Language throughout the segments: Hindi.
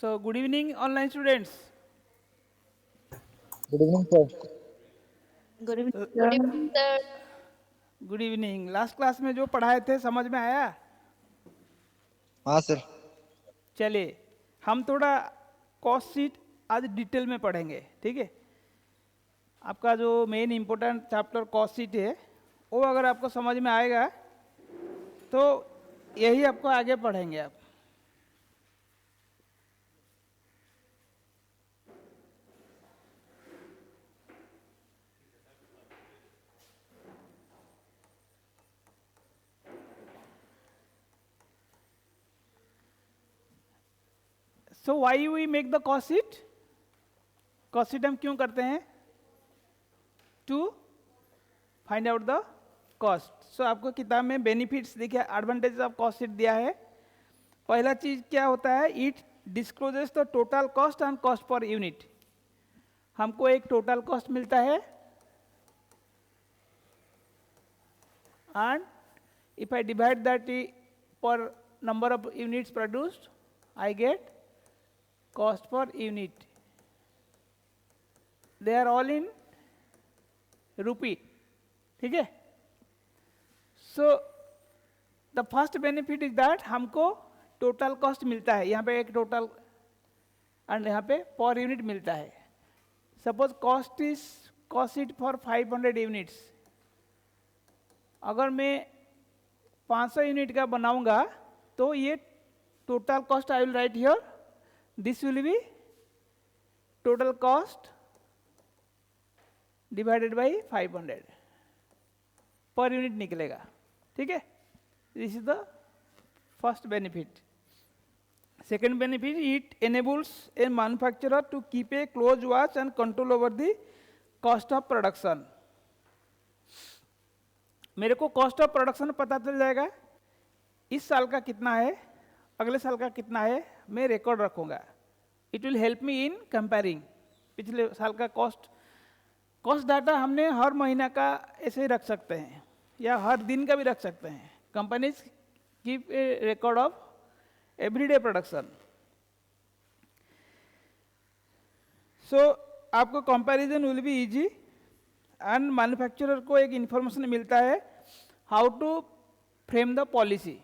So good evening, online students. Good evening, sir. Good evening, L- sir. Good evening, sir. Good evening. Last class में जो पढ़ाए थे समझ में आया? हाँ सर। चलिए हम थोड़ा कॉस्ट शीट आज डिटेल में पढ़ेंगे, ठीक है? आपका जो main important chapter cost sheet है वो अगर आपको समझ में आएगा तो यही आपको आगे पढ़ेंगे आप। So why we make the cost sheet? Cost sheet हम क्यों करते हैं? To find out the cost. So आपको किताब में बेनिफिट्स देखिए, एडवांटेज ऑफ कॉस्ट शीट दिया है। पहला चीज क्या होता है? It discloses the total cost and cost per unit. हमको एक टोटल कॉस्ट मिलता है and if I divide that per number of units produced I get cost per unit. They are all in rupee, ठीक है? So the first benefit is that हमको टोटल कॉस्ट मिलता है। यहाँ पे एक टोटल एंड यहाँ पे पर यूनिट मिलता है। Suppose cost sheet for 500 units. अगर मैं 500 यूनिट का बनाऊंगा तो ये total cost I will write here, this will B total cost divided by 500 per unit निकलेगा, ठीक है? This is the first benefit. Second benefit, it enables a manufacturer to keep a close watch and control over the cost of production. मेरे को कॉस्ट ऑफ प्रोडक्शन पता चल जाएगा, इस साल का कितना है, अगले साल का कितना है, मैं रिकॉर्ड रखूंगा। It will help me in comparing पिछले साल का कॉस्ट डाटा हमने हर महीना का ऐसे ही रख सकते हैं या हर दिन का भी रख सकते हैं। Companies keep a record of everyday production. So आपको comparison will be easy and manufacturer को एक इंफॉर्मेशन मिलता है how to frame the policy.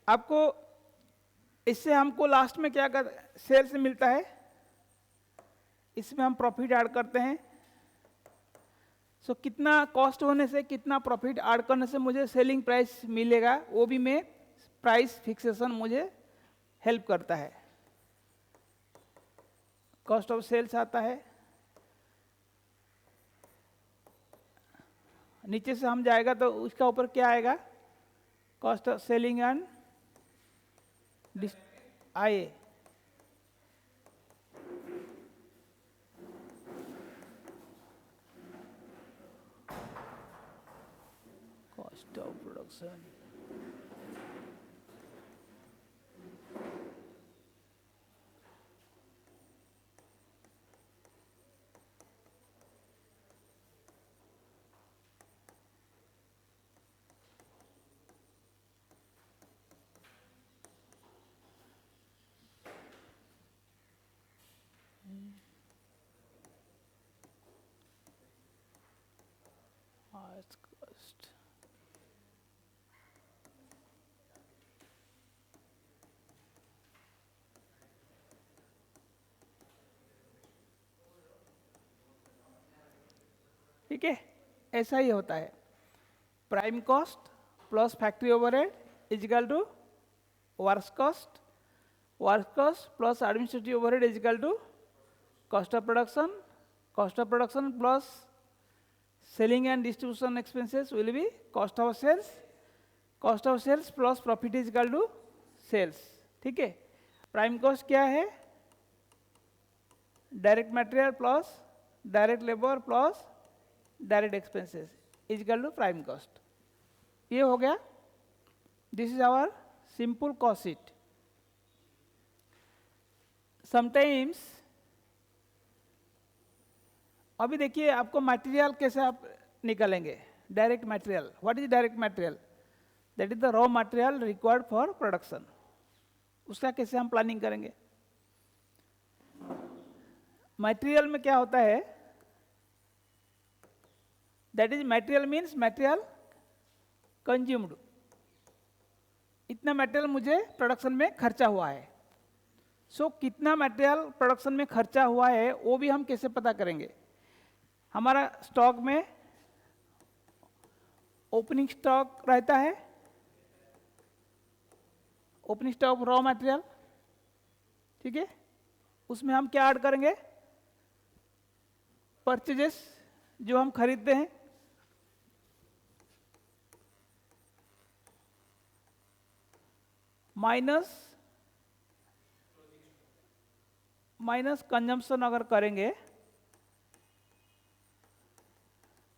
आपको इससे हमको लास्ट में क्या कर सेल्स मिलता है, इसमें हम प्रॉफिट ऐड करते हैं। सो कितना कॉस्ट होने से कितना प्रॉफिट ऐड करने से मुझे सेलिंग प्राइस मिलेगा, वो भी मैं प्राइस फिक्सेशन मुझे हेल्प करता है। कॉस्ट ऑफ सेल्स आता है, नीचे से हम जाएगा तो उसका ऊपर क्या आएगा? कॉस्ट ऑफ सेलिंग एंड आए। कॉस्ट ऑफ प्रोडक्शन, cost, ठीक है? ऐसा ही होता है। Prime cost plus factory overhead is equal to work cost plus administrative overhead is equal to cost of production plus selling and distribution expenses will be cost of sales plus profit is equal to sales, ठीक है? प्राइम कॉस्ट क्या है? Direct material plus direct labour plus direct expenses is equal to prime cost. ये हो गया, this is our simple cost sheet. Sometimes अभी देखिए आपको मटेरियल कैसे आप निकालेंगे? Direct material, what is direct material? That is the raw material required for production. उसका कैसे हम प्लानिंग करेंगे? मटेरियल में क्या होता है, that is material means material consumed, इतना मटेरियल मुझे प्रोडक्शन में खर्चा हुआ है। सो कितना मटेरियल प्रोडक्शन में खर्चा हुआ है वो भी हम कैसे पता करेंगे? हमारा स्टॉक में ओपनिंग स्टॉक रहता है, ओपनिंग स्टॉक रॉ मटेरियल, ठीक है, उसमें हम क्या ऐड करेंगे? परचेजेस जो हम खरीदते हैं, माइनस कंजम्पशन अगर करेंगे,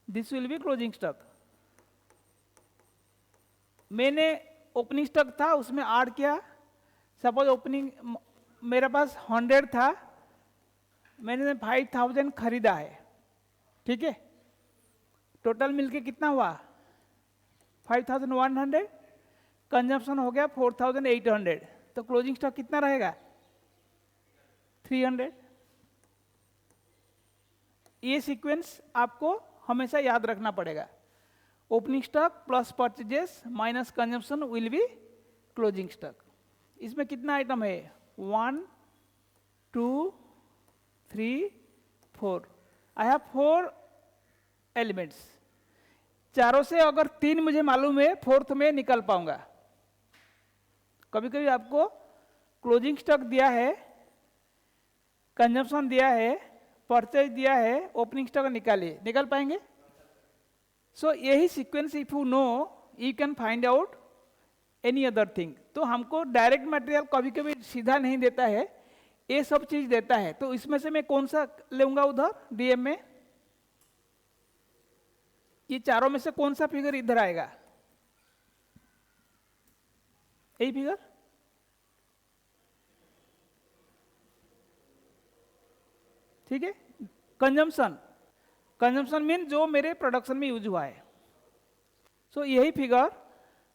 this will be closing stock. मैंने ओपनिंग स्टॉक था उसमें ऐड किया, सपोज ओपनिंग मेरे पास 100 था, मैंने 5000 खरीदा है, ठीक है, टोटल मिलके कितना हुआ? 5100, कंजम्पशन हो गया 4800, तो क्लोजिंग स्टॉक कितना रहेगा? 300। ये सीक्वेंस आपको हमेशा याद रखना पड़ेगा। Opening stock plus purchases minus consumption will be closing stock. इसमें कितना आइटम है? 1 2 3 4, आई हैव 4 एलिमेंट्स। चारों से अगर 3 मुझे मालूम है, फोर्थ में निकल पाऊंगा। कभी कभी आपको क्लोजिंग स्टॉक दिया है, कंजम्पशन दिया है, परचेज दिया है, ओपनिंग स्टॉक निकालिए, निकल पाएंगे? सो यही sequence if you know you can find out any other thing. तो हमको डायरेक्ट मटेरियल कभी कभी सीधा नहीं देता है, ये सब चीज देता है। तो इसमें से मैं कौन सा लूंगा उधर डीएम में? ये चारों में से कौन सा फिगर इधर आएगा? यही फिगर, ठीक है। कंजम्पशन, कंजम्पशन मीन जो मेरे प्रोडक्शन में यूज हुआ है। सो यही figure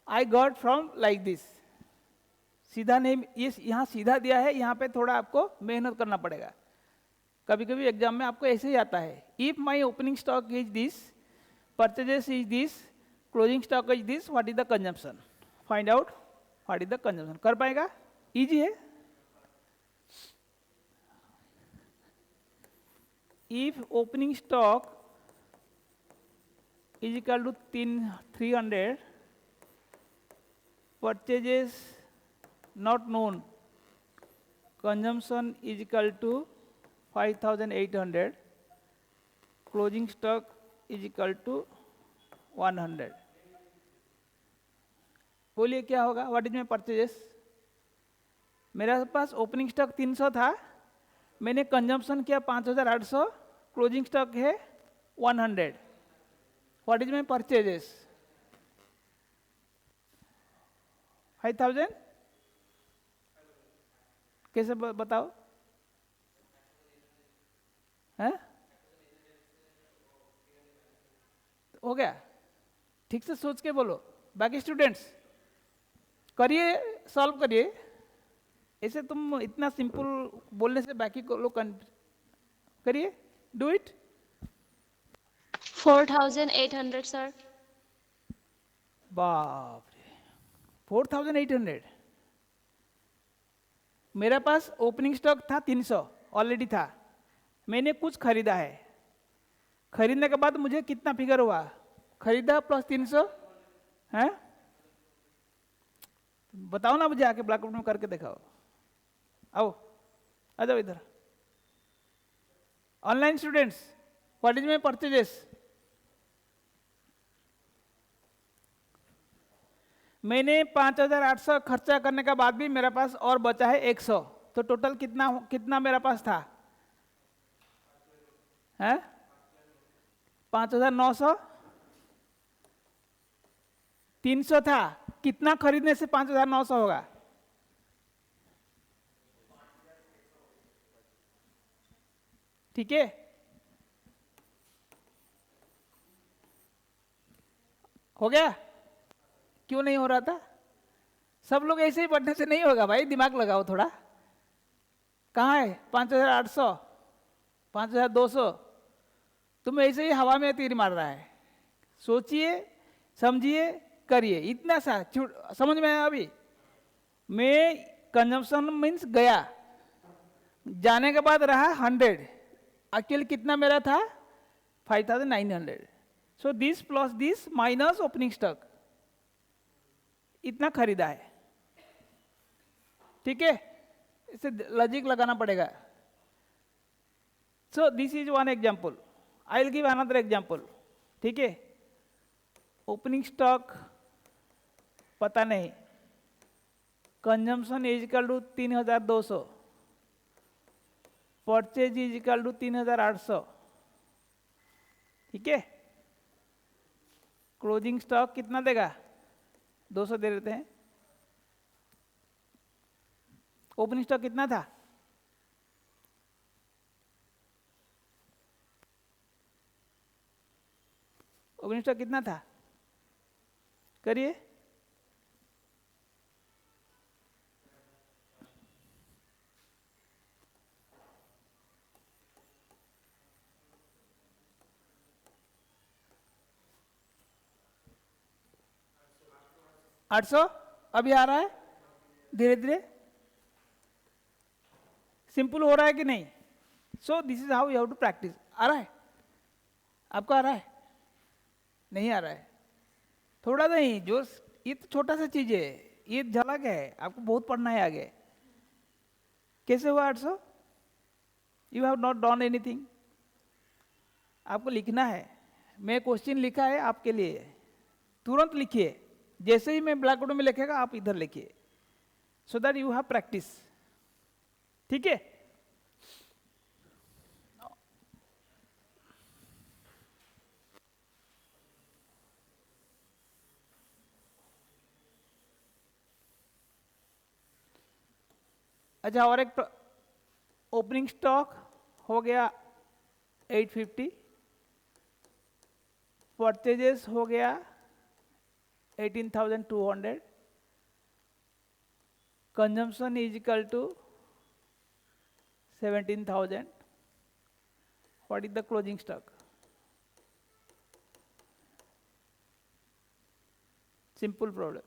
I got from like this. सीधा नहीं, ये यहाँ सीधा दिया है, यहाँ पे थोड़ा आपको मेहनत करना पड़ेगा। कभी कभी एग्जाम में आपको ऐसे ही आता है, if my opening stock is this, purchases is this, closing stock is this, what is the consumption, find out what is the consumption. कर पाएगा? इजी है। if opening stock is equal to 300, purchases not known, consumption is equal to 5800, closing stock is equal to 100। बोलिए क्या होगा? What is my purchases? मेरे पास ओपनिंग स्टॉक 300 था, मैंने कंजम्पशन किया 5800, क्लोजिंग स्टॉक है 100। What is my purchases? 5000। कैसे बताओ? हैं? हो गया? ठीक से सोच के बोलो। बाकी स्टूडेंट्स करिए, सॉल्व करिए। ऐसे तुम इतना सिंपल बोलने से बाकी को लोग करिए, डू इट। 4800 सर। बाप रे, 4800। मेरे पास ओपनिंग स्टॉक था 300, ऑलरेडी था, मैंने कुछ खरीदा है, खरीदने के बाद मुझे कितना फिगर हुआ? खरीदा प्लस 300 है। बताओ ना मुझे, आके ब्लैकआउट में करके दिखाओ। आओ, आ जाओ इधर। Online students, what is my purchases? मैंने 5800 खर्चा करने के बाद भी मेरे पास और बचा है 100, तो टोटल कितना मेरे पास था? है 5900। 300 था, कितना खरीदने से 5900 होगा? ठीक है। हो गया? क्यों नहीं हो रहा था? सब लोग ऐसे ही पढ़ने से नहीं होगा भाई, दिमाग लगाओ थोड़ा। कहाँ है 5,800, 5,200? तुम ऐसे ही हवा में तीर मार रहा है। सोचिए, समझिए, करिए, इतना सा समझ में आया अभी? मैं कंजम्पशन मीन्स गया, जाने के बाद रहा 100, एक्चुअली कितना मेरा था 5,900। So this plus this minus opening stock, इतना खरीदा है। ठीक है, इसे लॉजिक लगाना पड़ेगा। So this is one example, I will give another example. ठीक है, ओपनिंग स्टॉक पता नहीं, consumption is equal to 3,200, purchase is equal to 3,800। ठीक है, क्लोजिंग स्टॉक कितना देगा? 200 दे देते हैं। ओपनिंग स्टॉक कितना था? ओपनिंग स्टॉक कितना था? करिए। $800 अभी आ रहा है धीरे धीरे, सिंपल हो रहा है कि नहीं? So this is how you have to practice. आ रहा है आपको? आ रहा है? नहीं आ रहा है? थोड़ा नहीं, जो ये तो छोटा सा चीज है, ये झलक है, आपको बहुत पढ़ना है आगे। कैसे हुआ 800? You have not done anything. आपको लिखना है, मैं क्वेश्चन लिखा है आपके लिए, तुरंत लिखिए। जैसे ही मैं ब्लैक बोर्ड में लिखेगा आप इधर लिखिए, सो दैट यू हैव प्रैक्टिस। ठीक है, अच्छा और एक ओपनिंग स्टॉक हो गया 850, परचेजेस हो गया 18,200, consumption is equal to 17,000। What is the closing stock? Simple problem,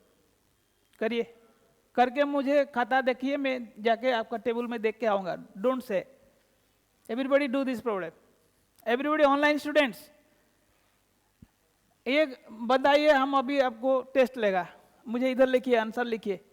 करिए। करके मुझे खाता देखिए, मैं जाके आपका टेबल में देख के आऊंगा। Don't say, everybody do this problem, everybody online students. एक बताइए, हम अभी आपको टेस्ट लेगा, मुझे इधर लिखिए, आंसर लिखिए।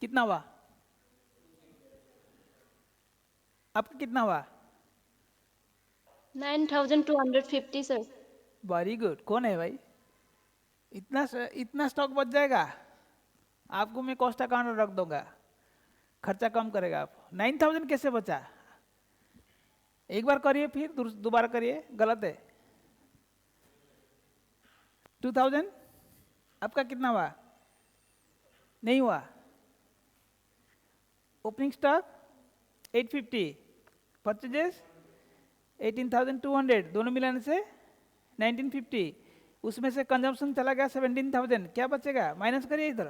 कितना हुआ आपका? कितना हुआ? 9,250 सर। Very good. कौन है भाई? इतना स्टॉक बच जाएगा आपको, मैं कॉस्ट अकाउंट रख दूंगा, खर्चा कम करेगा आप। 9,000 कैसे बचा? एक बार करिए, फिर दोबारा करिए, गलत है। 2,000 आपका कितना हुआ? नहीं हुआ। ओपनिंग स्टॉक 850, परचेजेस 18,200, दोनों मिलाने से 1950, उसमें से कंजम्पशन चला गया 17,000, क्या बचेगा? माइनस करिए इधर।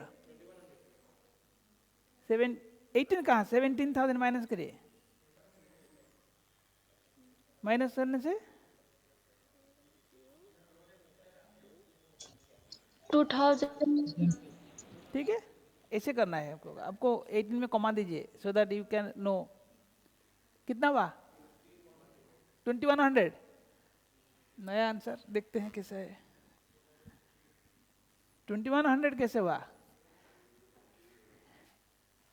18 कहाँ? 17,000 माइनस करिए, माइनस करने से 2,000। ठीक है, ऐसे करना है आपको। आपको 18 में कमा दीजिए, so that you can know. कितना हुआ? 2,100। नया आंसर देखते हैं कैसे है। 2,100 कैसे हुआ?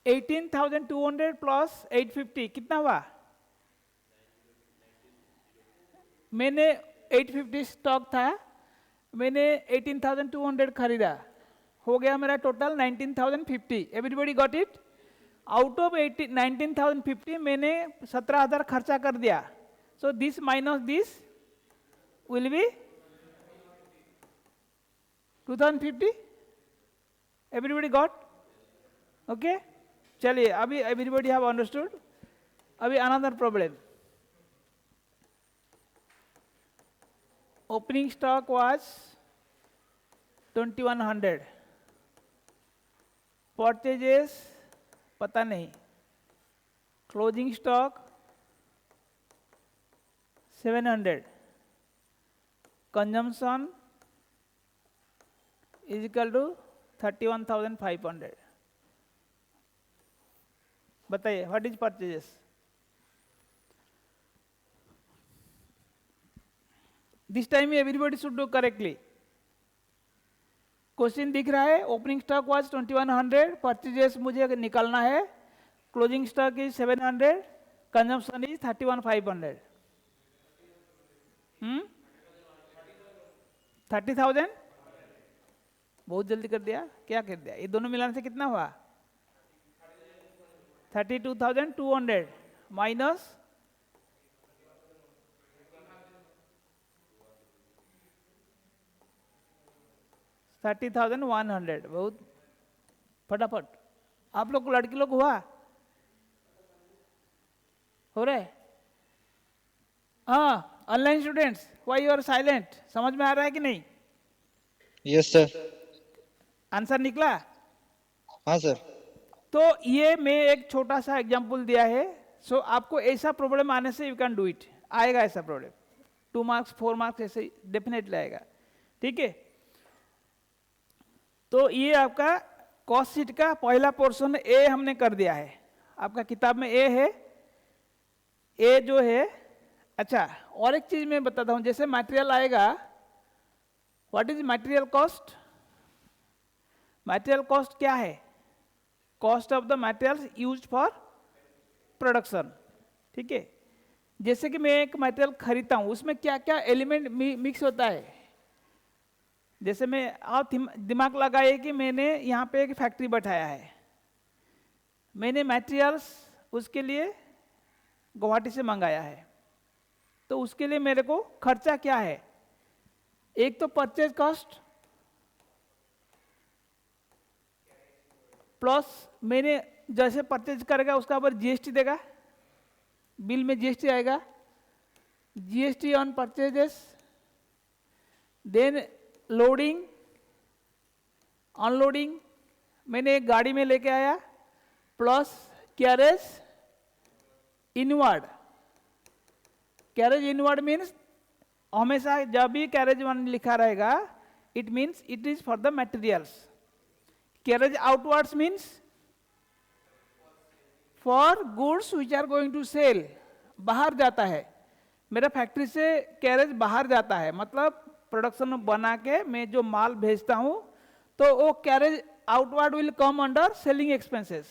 18,200 प्लस 850 कितना हुआ? मैंने 850 स्टॉक था, मैंने 18,200 खरीदा, हो गया मेरा total 19,050। Everybody got it? Out of 19,050 मैंने 17,000 खर्चा कर दिया। सो this minus this will B 2050? Everybody got? Okay? चलिए अभी everybody have understood? अभी another problem. Opening stock was 2100. Purchases पता नहीं. Closing stock 700. Consumption is equal to 31,500. बताइए what is purchases? This time everybody should do correctly. Question दिख रहा है, ओपनिंग स्टॉक वाज 2100, परचेजेस मुझे निकालना है, closing stock is 700, consumption is 31,500. 30,000. बहुत जल्दी कर दिया. क्या कर दिया? ये दोनों मिलाने से कितना हुआ? 32,200 माइनस 30,100. बहुत फटाफट. आप लोग लड़की लोग हुआ हो रहे? हाँ, online students, why you are silent? समझ में आ रहा है कि नहीं? Yes sir. आंसर निकला? हाँ सर. तो ये मैं एक छोटा सा एग्जांपल दिया है. सो आपको ऐसा प्रॉब्लम आने से यू कैन डू इट. आएगा ऐसा प्रॉब्लम, 2 मार्क्स 4 मार्क्स ऐसे डेफिनेटली आएगा. ठीक है? तो ये आपका कॉस्ट शीट का पहला पोर्शन ए हमने कर दिया है. आपका किताब में ए है. ए जो है, अच्छा और एक चीज मैं बताता हूं. जैसे मटेरियल आएगा, what is material cost? Material cost क्या है? Cost of the materials used for production. ठीक है? जैसे कि मैं एक मटेरियल खरीदता हूं, उसमें क्या क्या एलिमेंट मिक्स होता है. जैसे मैं, आप दिमाग लगाइए कि मैंने यहाँ पे एक फैक्ट्री बैठाया है, मैंने मटेरियल्स उसके लिए गुवाहाटी से मंगाया है. तो उसके लिए मेरे को खर्चा क्या है? एक तो परचेज कॉस्ट, प्लस मैंने जैसे परचेज करेगा उसका ऊपर जीएसटी देगा, बिल में जीएसटी आएगा, GST on purchases, then loading, unloading, मैंने एक गाड़ी में लेके आया, plus carriage inward. Carriage inward means हमेशा जब भी कैरेज वन लिखा रहेगा, it means it is for the materials. Carriage outwards means for goods which are going to sell. बाहर जाता है, मेरा फैक्ट्री से कैरेज बाहर जाता है, मतलब प्रोडक्शन बना के मैं जो माल भेजता हूं, तो वो carriage outward will come under selling expenses.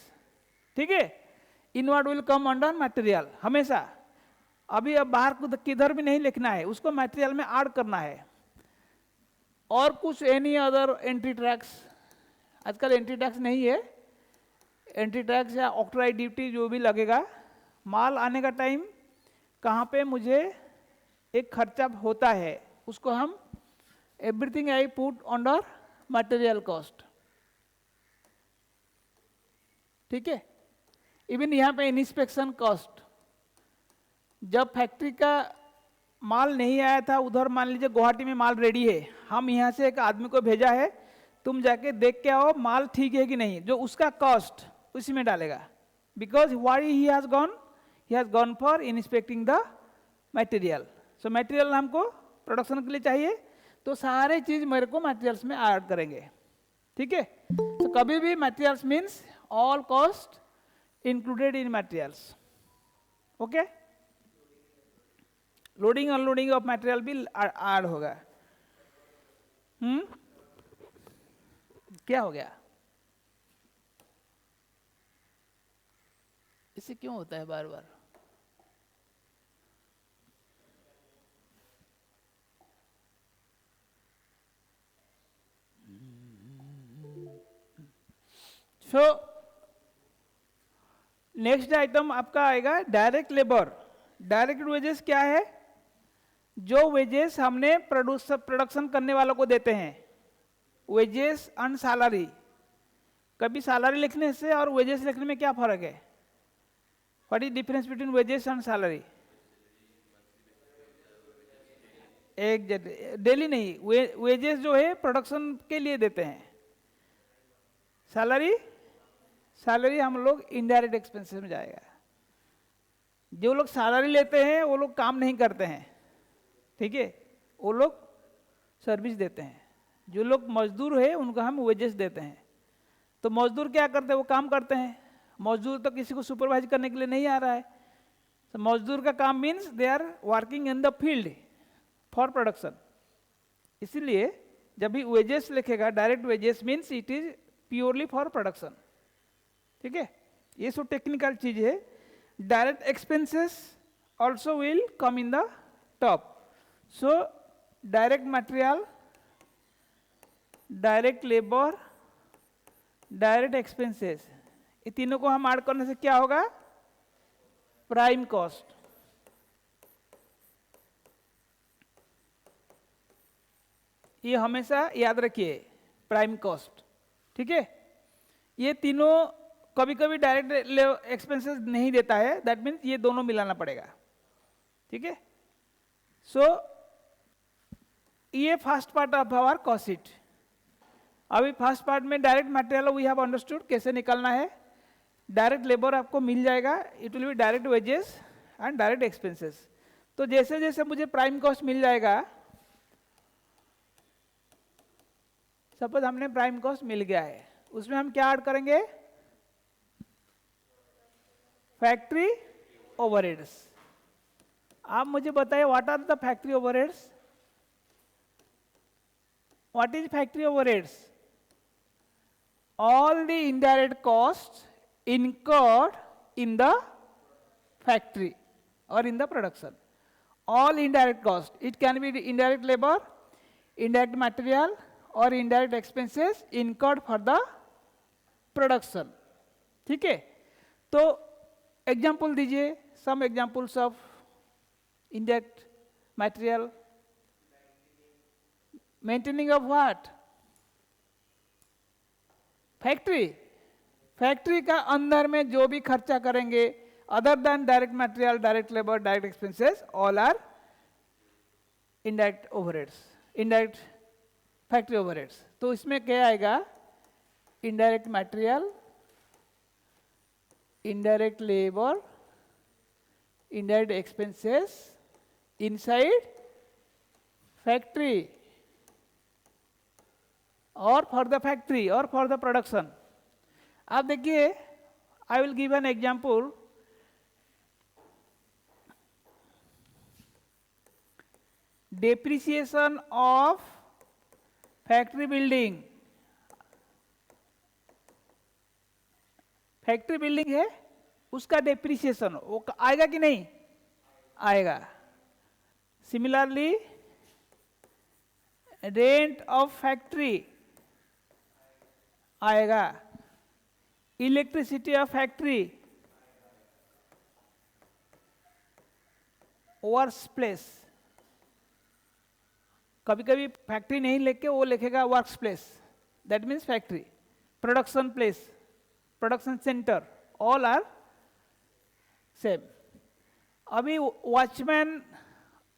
ठीक है? Inward will come under material हमेशा. अभी अब बाहर किधर भी नहीं लिखना है, उसको मटेरियल में ऐड करना है. और कुछ एनी अदर एंट्री टैक्स, आजकल एंट्री टैक्स नहीं है, एंट्री टैक्स या ऑक्ट्राइड ड्यूटी जो भी लगेगा, माल आने का टाइम कहाँ पे मुझे एक खर्चा होता है, उसको हम everything I put under material cost. ठीक है? इवन यहाँ पे इंस्पेक्शन कॉस्ट, जब फैक्ट्री का माल नहीं आया था, उधर मान लीजिए गुवाहाटी में माल रेडी है, हम यहाँ से एक आदमी को भेजा है, तुम जाके देख के आओ माल ठीक है कि नहीं, जो उसका कॉस्ट उसी में डालेगा. Because why he has gone for inspecting the material. So material हमको प्रोडक्शन के लिए चाहिए, तो सारे चीज मेरे को मटेरियल्स में ऐड करेंगे. ठीक है? तो कभी भी materials means all cost included in materials. Okay? Loading unloading of material भी ऐड होगा. क्या हो गया? इससे क्यों होता है बार बार? सो नेक्स्ट आइटम आपका आएगा डायरेक्ट लेबर. डायरेक्ट वेजेस क्या है? जो वेजेस हमने प्रोडक्शन करने वालों को देते हैं. Wages and salary. कभी सैलरी लिखने से और वेजेस लिखने में क्या फर्क है? What is difference between wages and salary? एक डेली नहीं, वेजेस जो है प्रोडक्शन के लिए देते हैं। सैलरी, सैलरी हम लोग इनडायरेक्ट एक्सपेंसेस में जाएगा। जो लोग सैलरी लेते हैं वो लोग काम नहीं करते हैं, ठीक है, वो लोग सर्विस देते हैं। जो लोग मजदूर है उनको हम वेजेस देते हैं। तो मजदूर क्या करते हैं? वो काम करते हैं। मजदूर तो किसी को सुपरवाइज करने के लिए नहीं आ रहा है। तो मजदूर का काम means they are working in the field for production. इसीलिए जब भी वेजेस लिखेगा, direct wages means it is purely for production, ठीक है। ये सब टेक्निकल चीज है। Direct expenses also will come in the top. So direct material, direct labour, direct expenses, ये तीनों को हम ऐड करने से क्या होगा? Prime cost. ये हमेशा याद रखिए, प्राइम कॉस्ट, ठीक है। ये तीनों कभी कभी डायरेक्ट एक्सपेंसेस नहीं देता है, दैट मीन्स ये दोनों मिलाना पड़ेगा, ठीक है। सो ये first part of our cost sheet. अभी फर्स्ट पार्ट में direct material we have understood कैसे निकालना है। डायरेक्ट लेबर आपको मिल जाएगा, it will be direct wages and direct expenses. तो जैसे जैसे मुझे प्राइम कॉस्ट मिल जाएगा, सपोज हमने प्राइम कॉस्ट मिल गया है, उसमें हम क्या ऐड करेंगे? Factory overheads. आप मुझे बताइए what are the factory overheads? What is factory overheads? All the indirect costs incurred in the factory or in the production. All indirect costs. It can be the indirect labor, indirect material or indirect expenses incurred for the production. ठीक है? तो एग्जाम्पल दीजिए, some examples of indirect material. Maintaining of what? Factory. Factory का अंदर में जो भी खर्चा करेंगे, other than direct material, direct labour, direct expenses, all are indirect overheads, indirect factory overheads. तो इसमें क्या आएगा? Indirect material, indirect labour, indirect expenses inside factory और फॉर द फैक्ट्री और फॉर द प्रोडक्शन। आप देखिए, I will give an example. Depreciation of factory building. Factory building है, उसका डेप्रिसिएशन वो आएगा कि नहीं आएगा? सिमिलरली रेंट ऑफ फैक्ट्री आएगा, electricity of factory, works place. कभी कभी फैक्ट्री नहीं लेके वो लिखेगा works place, that means factory. Production place, production center, all are same. अभी watchman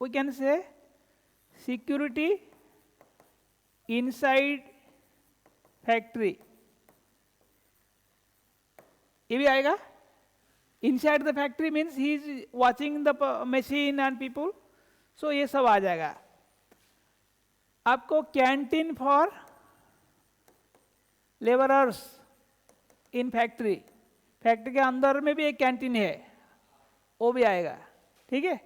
we can say security inside factory, ये भी आएगा। Inside the factory means he is watching the machine and people, so ये सब आ जाएगा। आपको canteen for labourers in factory, factory के अंदर में भी एक कैंटीन है, वो भी आएगा, ठीक है।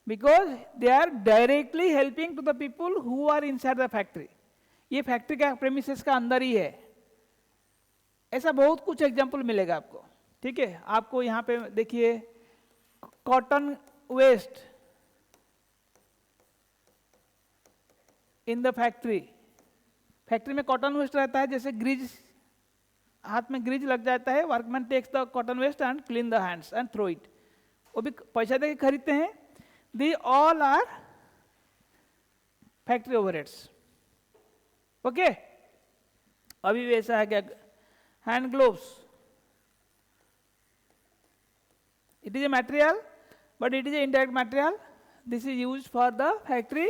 Because they are directly helping to the people who are inside the factory. ये फैक्ट्री का प्रेमिसेस का अंदर ही है। ऐसा बहुत कुछ एग्जाम्पल मिलेगा आपको, ठीक है। आपको यहाँ पे देखिए, cotton waste in the factory. Factory में कॉटन वेस्ट रहता है, जैसे ग्रीज, हाथ में ग्रीज लग जाता है, workman takes the cotton waste and clean the hands and throw it, वो भी पैसा देके खरीदते हैं। The all are factory overheads, okay. अभी वैसा है क्या? Hand gloves, it is a material but it is an indirect material. This is used for the factory,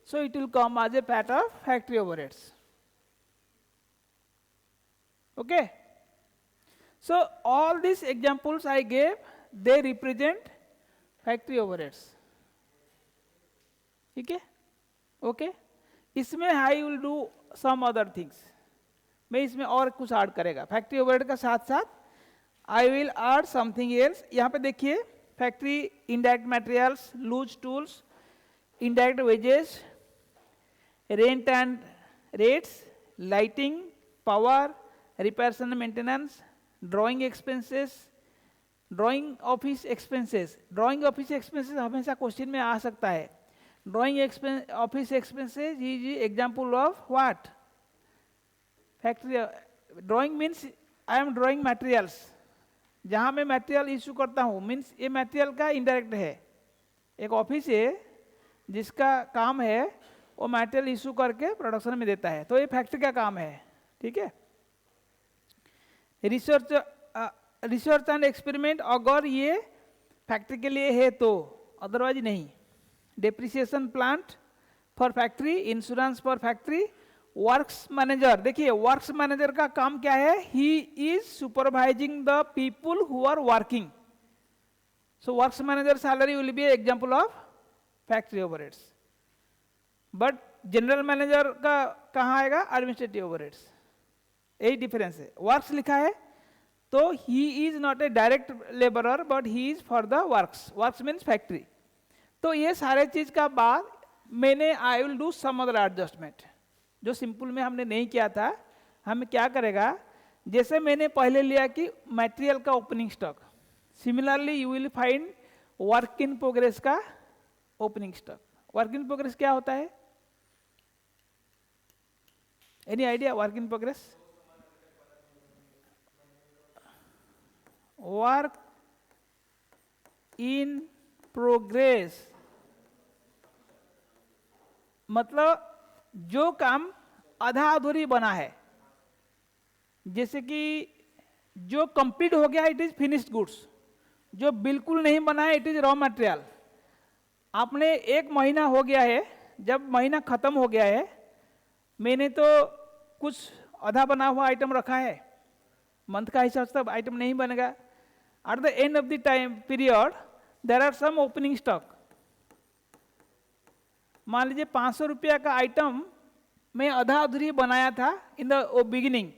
so it will come as a part of factory overheads. Okay, so all these examples I gave, they represent factory overheads. ठीक है? ओके, इसमें I will do some other things, मैं इसमें और कुछ ऐड करेगा फैक्ट्री ओवरहेड का साथ साथ। I will add something else. यहाँ पे देखिए, factory indirect materials, loose tools, indirect wages, rent and rates, lighting, power, repairs and maintenance, drawing expenses, drawing office expenses. Drawing office expenses हमेशा क्वेश्चन में आ सकता है। Drawing office expenses is example of what? Factory. Drawing means I am drawing materials, जहाँ मैं मटेरियल इशू करता हूँ, मीन्स ये मटेरियल का इंडायरेक्ट है। एक ऑफिस है जिसका काम है वो मटेरियल इशू करके प्रोडक्शन में देता है, तो ये फैक्ट्री का काम है। ठीक है। रिसर्च एंड एक्सपेरिमेंट अगर ये फैक्ट्री के लिए है तो, अदरवाइज नहीं। Depreciation plant for factory, insurance for factory. Works manager, देखिए वर्क्स मैनेजर का काम क्या है? He is supervising the people who are working. So works manager salary will be example of factory overheads. But general manager का कहाँ आएगा? Administrative overheads. यही डिफरेंस है। वर्क्स लिखा है तो he is not a direct labourer but he is for the works. Works means factory. तो ये सारे चीज का बाद मैंने I will do some other adjustment, जो सिंपल में हमने नहीं किया था। हम क्या करेगा, जैसे मैंने पहले लिया कि मटेरियल का opening stock, similarly you will find work in progress का opening stock. Work in progress क्या होता है? Any idea? Work in progress, work in progress मतलब जो काम आधा अधूरी बना है, जैसे कि जो कंप्लीट हो गया इट इज फिनिश्ड गुड्स, जो बिल्कुल नहीं बना है इट इज रॉ मटेरियल। आपने एक महीना हो गया है, जब महीना खत्म हो गया है, मैंने तो कुछ आधा बना हुआ आइटम रखा है, मंथ का हिसाब से आइटम नहीं बनेगा। At the end of the time period there are some opening stock. मान लीजिए 500 रुपया का आइटम मैं आधा अधूरी बनाया था इन द बिगिनिंग,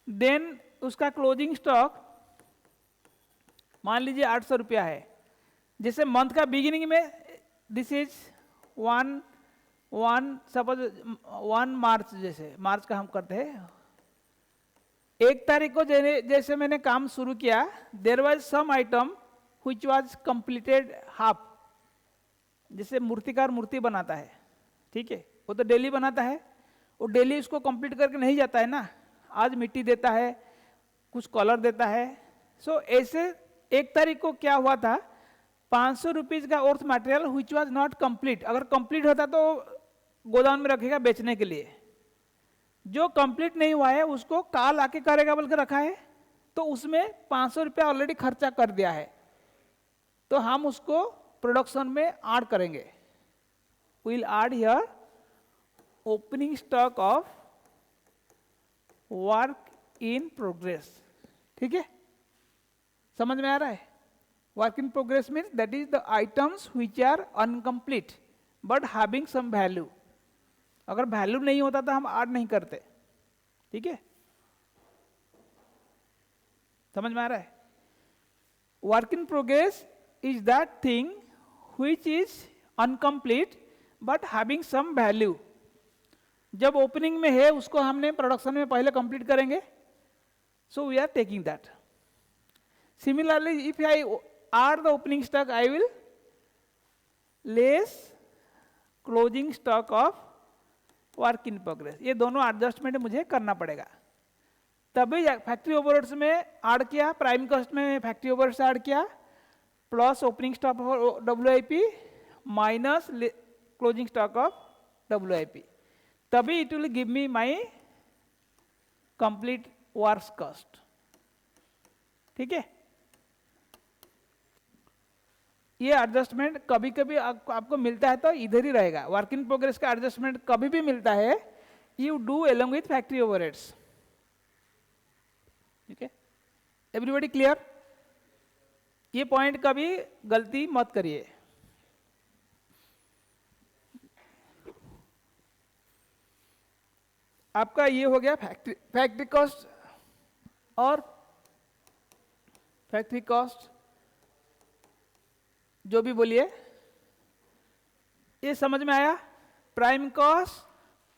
देन उसका क्लोजिंग स्टॉक मान लीजिए 800 रुपया है। जैसे मंथ का बिगिनिंग में दिस इज 1 सपोज 1 मार्च, जैसे मार्च का हम करते हैं, 1 तारीख को जैसे मैंने काम शुरू किया, there was some item which was completed half. जैसे मूर्तिकार मूर्ति बनाता है, ठीक है, वो तो डेली बनाता है, वो डेली उसको कंप्लीट करके नहीं जाता है ना, आज मिट्टी देता है, कुछ कलर देता है। सो ऐसे 1 तारीख को क्या हुआ था, 500 रुपीज का earth material which was not complete, अगर कंप्लीट होता तो गोदाम में रखेगा बेचने के लिए, जो कंप्लीट नहीं हुआ है उसको काल आके करेगा बोल के रखा है, तो उसमें 500 रुपया ऑलरेडी खर्चा कर दिया है, तो हम उसको प्रोडक्शन में ऐड करेंगे। Will add here opening stock of work in progress. ठीक है, समझ में आ रहा है? Work in progress means that is the items which are incomplete but having some value. अगर वैल्यू नहीं होता तो हम ऐड नहीं करते। ठीक है, समझ में आ रहा है? Work in progress is that thing which is incomplete but having some value। जब ओपनिंग में है उसको हमने प्रोडक्शन में पहले कंप्लीट करेंगे, so we are taking that। Similarly, if I add the opening stock, I will less closing stock of work in progress। ये दोनों एडजस्टमेंट मुझे करना पड़ेगा, तभी फैक्ट्री ओवरहेड्स में ऐड किया, प्राइम कॉस्ट में फैक्ट्री ओवरहेड्स ऐड किया, plus opening stock of WIP minus closing stock of WIP, तभी it will give me my complete works cost. ठीक है, ये एडजस्टमेंट कभी कभी आपको मिलता है तो इधर ही रहेगा। वर्क इन प्रोग्रेस का एडजस्टमेंट कभी भी मिलता है, you do along with factory overheads. ठीक है, एवरीबॉडी क्लियर? ये पॉइंट कभी गलती मत करिए। आपका ये हो गया फैक्ट्री कॉस्ट और फैक्ट्री कॉस्ट, जो भी बोलिए, ये समझ में आया? Prime cost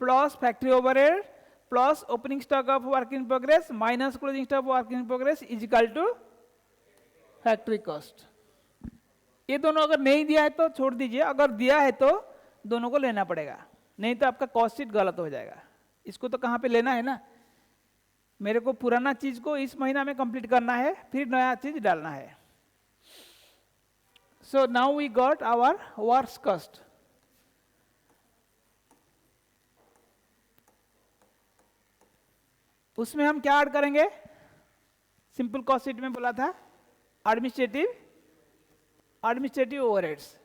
plus factory overhead plus opening stock of work in progress minus closing stock of work in progress is equal to factory cost. ये दोनों अगर नहीं दिया है तो छोड़ दीजिए, अगर दिया है तो दोनों को लेना पड़ेगा, नहीं तो आपका कॉस्ट शीट गलत हो जाएगा। इसको तो कहाँ पे लेना है ना, मेरे को पुराना चीज को इस महीना में कंप्लीट करना है, फिर नया चीज डालना है। So now we got our works cost. उसमें हम क्या ऐड करेंगे? सिंपल कॉस्ट शीट में बोला था एडमिनिस्ट्रेटिव ओवरहेड्स।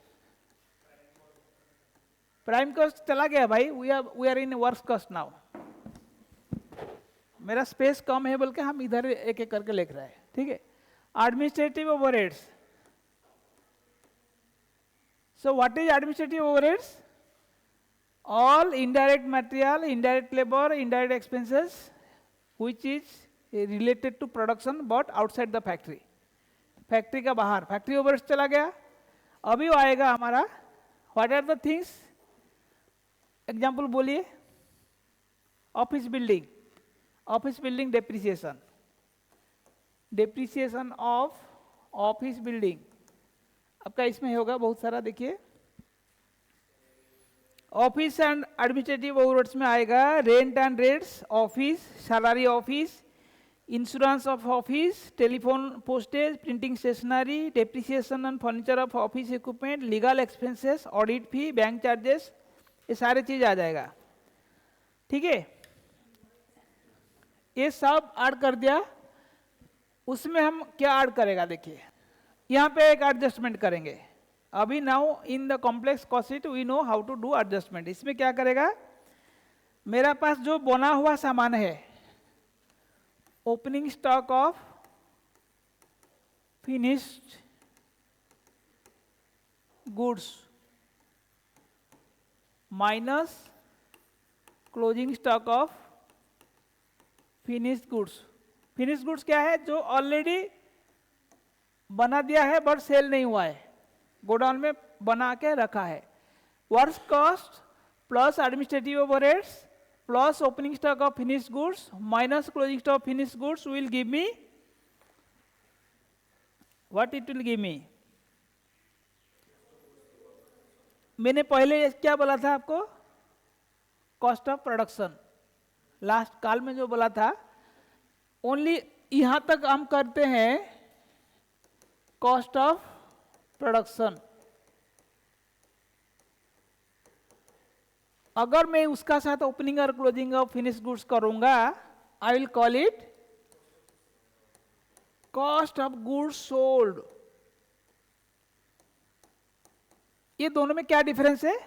प्राइम कॉस्ट चला गया भाई, we are in works cost now. मेरा स्पेस कम है बोल के हम इधर एक एक करके लिख रहे हैं। ठीक है, administrative overheads. So what is administrative overheads? All indirect material, indirect labor, indirect expenses which is related to production but outside the factory. Factory का बाहर फैक्ट्री ओवरहेड्स चला गया। अभी आएगा हमारा what are the things, example बोलिए। Office building, office building depreciation, depreciation of office building आपका इसमें होगा बहुत सारा। देखिए, ऑफिस एंड एडमिनिस्ट्रेटिव ओवरहेड्स में आएगा rent and rates office, salary office, insurance of office, telephone postage, printing stationery, depreciation and furniture of office equipment, legal expenses, audit fee, bank charges, ये सारे चीज आ जाएगा। ठीक है, ये सब ऐड कर दिया। उसमें हम क्या ऐड करेगा? देखिए, यहाँ पे एक एडजस्टमेंट करेंगे। अभी now in the complex cost sheet we know how to do adjustment. इसमें क्या करेगा? मेरा पास जो बना हुआ सामान है, opening stock of finished goods minus closing stock of finished goods. Finished goods क्या है? जो ऑलरेडी बना दिया है बट सेल नहीं हुआ है, गोडाउन में बना के रखा है। Works cost plus administrative overheads plus opening stock of finished goods minus closing stock of finished goods will give me what it will give me. मैंने पहले क्या बोला था आपको? Cost of production. लास्ट काल में जो बोला था, ओनली यहां तक हम करते हैं कॉस्ट ऑफ प्रोडक्शन। अगर मैं उसका साथ ओपनिंग और क्लोजिंग ऑफ फिनिश गुड्स करूंगा, I will call it cost of goods sold. ये दोनों में क्या डिफरेंस है?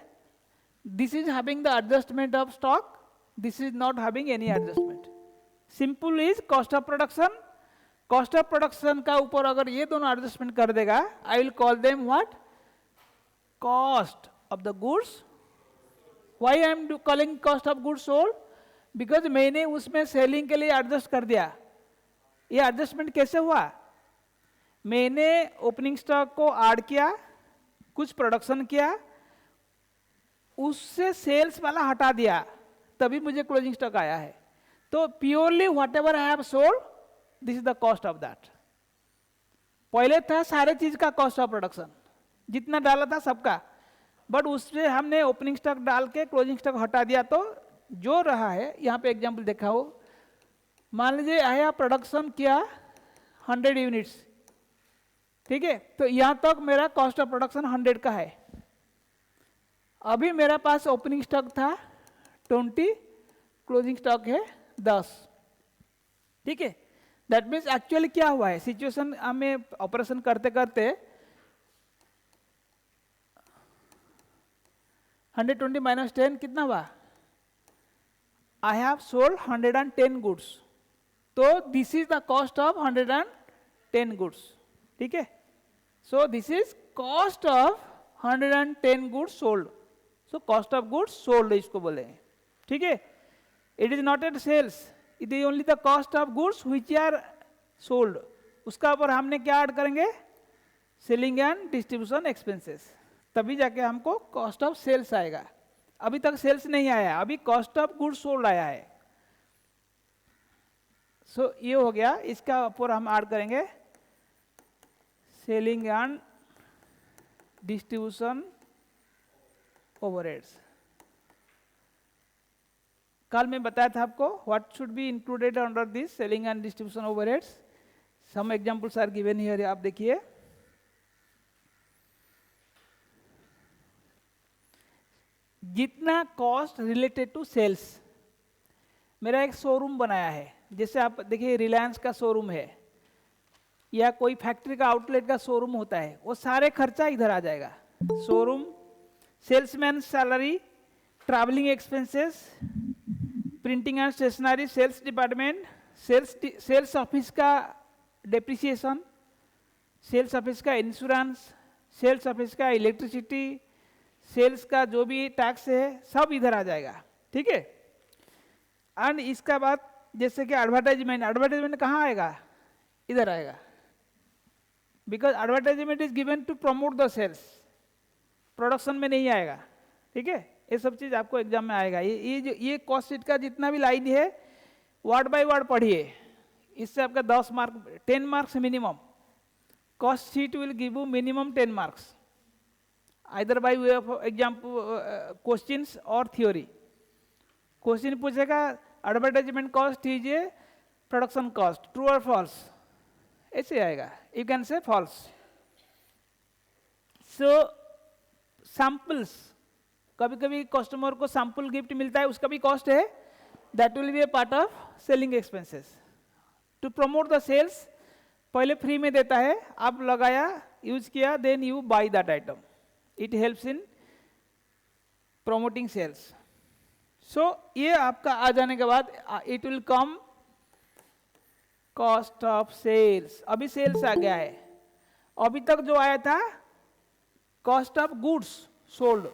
This is having the adjustment of stock, this is not having any adjustment. Simple is cost of production. Cost of production का ऊपर अगर ये दोनों एडजस्टमेंट कर देगा, I will call them what? Cost of the goods. Why I am calling cost of goods sold? Because मैंने उसमें सेलिंग के लिए एडजस्ट कर दिया। ये एडजस्टमेंट कैसे हुआ? मैंने ओपनिंग स्टॉक को ऐड किया, कुछ प्रोडक्शन किया, उससे सेल्स वाला हटा दिया, तभी मुझे क्लोजिंग स्टॉक आया है। तो purely what ever I have sold, this is the cost of that. पहले था सारे चीज का कॉस्ट ऑफ प्रोडक्शन, जितना डाला था सबका, बट उससे हमने ओपनिंग स्टॉक डाल के क्लोजिंग स्टॉक हटा दिया, तो जो रहा है, यहाँ पे एग्जांपल देखा हो, मान लीजिए आया प्रोडक्शन किया 100 यूनिट्स, ठीक है, तो यहाँ तक मेरा कॉस्ट ऑफ प्रोडक्शन 100 का है। अभी मेरा पास ओपनिंग स्टॉक था 20, क्लोजिंग स्टॉक है 10, ठीक है, दैट मीन्स एक्चुअली क्या हुआ है, सिचुएशन हमें ऑपरेशन करते करते 120 माइनस 10 कितना हुआ, आई हैव सोल्ड 110 गुड्स, तो this is the cost of 110 goods, ठीक है, so this is cost of 110 goods sold, so cost of goods sold इसको बोले, ठीक है, it is not at sales, it is only the cost of goods which are sold, उसका ऊपर हमने क्या ऐड करेंगे, सेलिंग एंड डिस्ट्रीब्यूशन एक्सपेंसेस, तभी जाके हमको कॉस्ट ऑफ सेल्स आएगा, अभी तक सेल्स नहीं आया, अभी कॉस्ट ऑफ गुड्स सोल्ड आया है, सो ये हो गया, इसका ऊपर हम ऐड करेंगे सेलिंग एंड डिस्ट्रीब्यूशन ओवरहेड्स। कल मैं बताया था आपको what should be included under this selling and distribution overheads, some examples are given here, आप देखिए, जितना कॉस्ट रिलेटेड टू सेल्स, मेरा एक शोरूम बनाया है, जैसे आप देखिए रिलायंस का शोरूम है या कोई फैक्ट्री का आउटलेट का शोरूम होता है, वो सारे खर्चा इधर आ जाएगा, showroom, salesman salary, travelling expenses, printing and stationery, sales department, sales office का डेप्रिसिएशन, सेल्स ऑफिस का इंश्योरेंस, सेल्स ऑफिस का इलेक्ट्रिसिटी, सेल्स का जो भी टैक्स है सब इधर आ जाएगा, ठीक है, एंड इसका बाद जैसे कि एडवर्टाइजमेंट, एडवर्टाइजमेंट कहाँ आएगा, इधर आएगा, because advertisement is given to promote the sales, production में नहीं आएगा, ठीक है, ये सब चीज आपको एग्जाम में आएगा, ये कॉस्ट शीट का जितना भी लाइन है वर्ड बाय वर्ड पढ़िए, इससे आपका 10 mark 10 marks minimum, cost sheet will give you minimum 10 marks either by way of example questions और थ्योरी, क्वेश्चन पूछेगा advertisement cost is a production cost, true और फॉल्स, ऐसे आएगा, you can say false, so samples, कभी कभी कस्टमर को सैंपल गिफ्ट मिलता है, उसका भी कॉस्ट है, that will be a part of selling expenses, to promote the sales, पहले फ्री में देता है, आप लगाया, यूज किया, then you buy that item, it helps in promoting sales, so ये आपका आ जाने के बाद it will come cost of sales, अभी सेल्स आ गया है, अभी तक जो आया था कॉस्ट ऑफ गुड्स सोल्ड,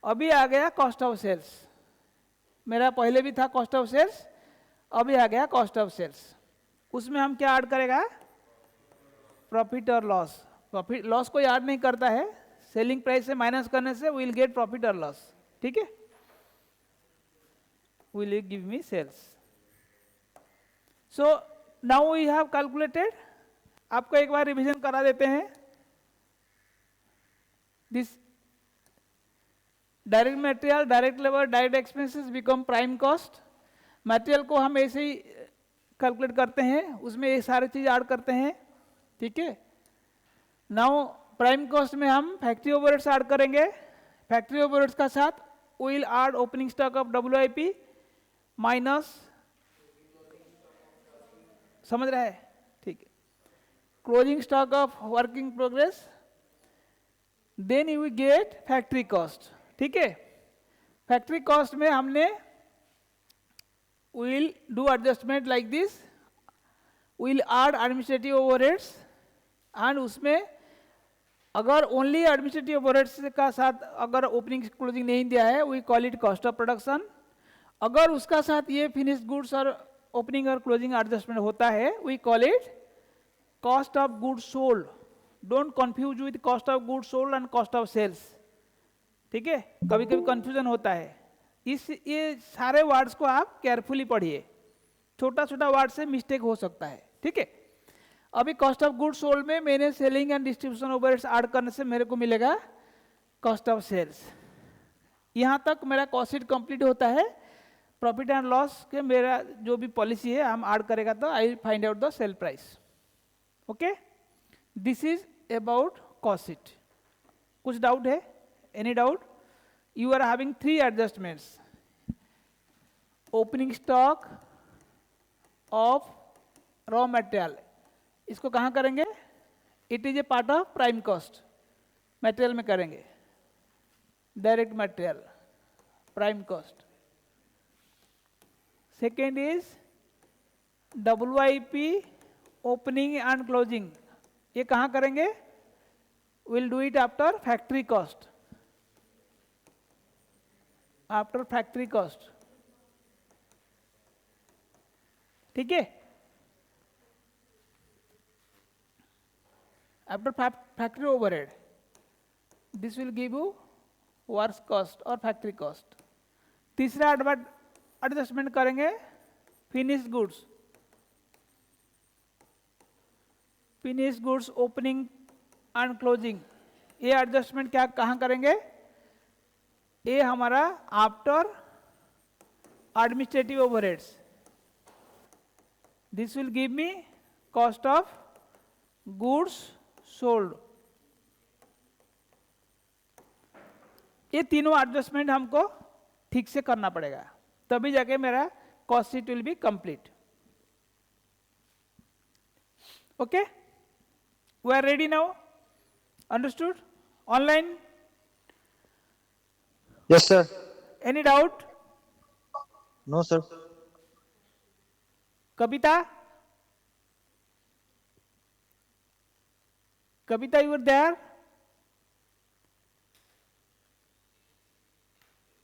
अभी आ गया कॉस्ट ऑफ सेल्स, मेरा पहले भी था कॉस्ट ऑफ सेल्स, अभी आ गया कॉस्ट ऑफ सेल्स, उसमें हम क्या ऐड करेगा, प्रॉफिट और लॉस, प्रॉफिट लॉस को ऐड नहीं करता है, सेलिंग प्राइस से माइनस करने से विल गेट प्रॉफिट और लॉस, ठीक है, will you give me sales, so now we have calculated, आपको एक बार रिवीजन करा देते हैं, this direct material, direct labour, direct expenses become prime cost, material को हम ऐसे ही कैलकुलेट करते हैं, उसमें ये सारी चीज ऐड करते हैं, ठीक है, नाउ प्राइम कॉस्ट में हम फैक्ट्री ओवरहेड्स ऐड करेंगे, फैक्ट्री ओवरहेड्स का साथ will add opening stock of WIP minus, समझ रहा है, ठीक है, closing stock of work in progress, then you get factory cost, ठीक है, फैक्ट्री कॉस्ट में हमने will do adjustment like this, will add administrative overheads, and उसमें अगर ओनली एडमिनिस्ट्रेटिव ओवरहेड्स का साथ अगर ओपनिंग क्लोजिंग नहीं दिया है, we call it cost of production, अगर उसका साथ ये फिनिश्ड गुड्स और ओपनिंग और क्लोजिंग एडजस्टमेंट होता है, we call it cost of goods sold, don't confuse with cost of goods sold and cost of sales, ठीक है, कभी कभी कंफ्यूजन होता है, ये सारे वर्ड्स को आप केयरफुली पढ़िए, छोटा छोटा वर्ड से मिस्टेक हो सकता है, ठीक है, अभी कॉस्ट ऑफ गुड्स सोल्ड में मैंने selling and distribution overheads add करने से मेरे को मिलेगा कॉस्ट ऑफ सेल्स, यहाँ तक मेरा कॉस्ट शीट कंप्लीट होता है, प्रॉफिट एंड लॉस के मेरा जो भी पॉलिसी है हम ऐड करेगा तो I find out the sale price, okay, this is about cost sheet, कुछ डाउट है, any doubt, you are having 3 adjustments, opening stock, of raw material, इसको कहाँ करेंगे? It is a part of prime cost, material में करेंगे, direct material prime cost. Second is WIP opening and closing, ये कहाँ करेंगे? Will do it after factory cost, after factory cost, ठीक है? After factory overhead, this will give you works cost और फैक्ट्री कॉस्ट। तीसरा एडजस्टमेंट करेंगे finished goods, finished goods opening and closing, ये एडजस्टमेंट क्या कहाँ करेंगे? ये हमारा after administrative overheads, this will give me cost of goods sold. ये तीनों एडजस्टमेंट हमको ठीक से करना पड़ेगा, तभी जाके मेरा cost sheet will be complete. Okay, we are ready now, understood? Online Yes, sir. Any doubt? No, sir. Kavita, Kavita you are there?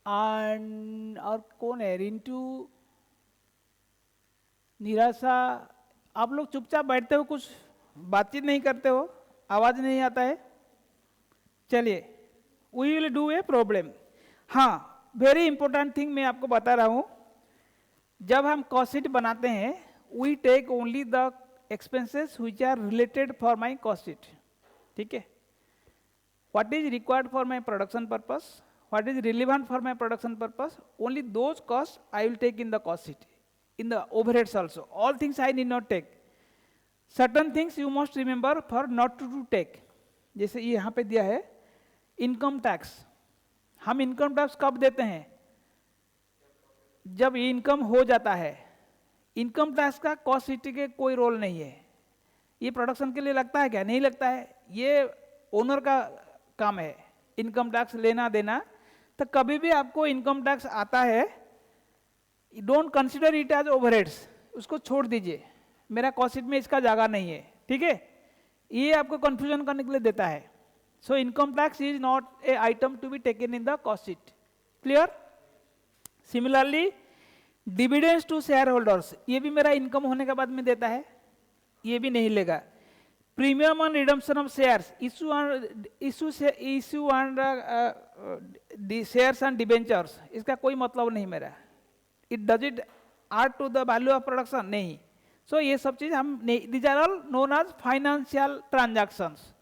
And और कौन है? रिंटू, निराशा, आप लोग चुपचाप बैठते हो, कुछ बातचीत नहीं करते हो, आवाज नहीं आता है। चलिए, we will do a problem. हाँ, वेरी इंपॉर्टेंट थिंग मैं आपको बता रहा हूँ, जब हम कॉस्ट शीट बनाते हैं we take only the expenses which are related for my cost sheet, ठीक है? What is required for my production purpose, what is relevant for my production purpose, only those costs I will take in the cost sheet, in the overheads also. All things I need not take. Certain things you must remember for not to take. जैसे ये यहाँ पे दिया है इनकम टैक्स, हम इनकम टैक्स कब देते हैं? जब ये इनकम हो जाता है। इनकम टैक्स का कॉस्ट शीट के कोई रोल नहीं है। ये प्रोडक्शन के लिए लगता है क्या? नहीं लगता है, ये ओनर का काम है इनकम टैक्स लेना देना। तो कभी भी आपको इनकम टैक्स आता है, don't consider it as overheads, उसको छोड़ दीजिए, मेरा कॉस्ट शीट में इसका जगह नहीं है, ठीक है? ये आपको कंफ्यूजन करने के लिए देता है। So income tax is not a item to be taken in the cost sheet, clear? Similarly dividends to share holders, ये भी मेरा इनकम होने के बाद में देता है, ये भी नहीं लेगा। Premium on redemption of shares, issue on shares and debentures, इसका कोई मतलब नहीं मेरा। It does it add to the value of production? नहीं। सो ये सब चीज हम नहीं, these are all known as financial transactions,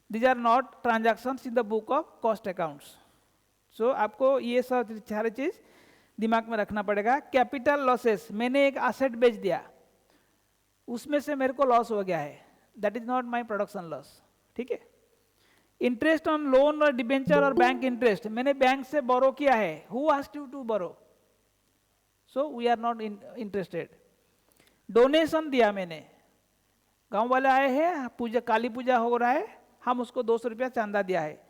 these are not transactions in the book of cost accounts. So आपको ये सब सारी चीज दिमाग में रखना पड़ेगा। कैपिटल लॉसेस, मैंने एक एसेट बेच दिया, उसमें से मेरे को लॉस हो गया है, that is not my production loss, ठीक है? इंटरेस्ट ऑन लोन और डिबेंचर और बैंक इंटरेस्ट, मैंने बैंक से बोरो किया है, who asked you to borrow? So we are not interested. Donation दिया मैंने, गांव वाले आए हैं, पूजा काली पूजा हो रहा है, हम उसको 200 रुपया चांदा दिया है,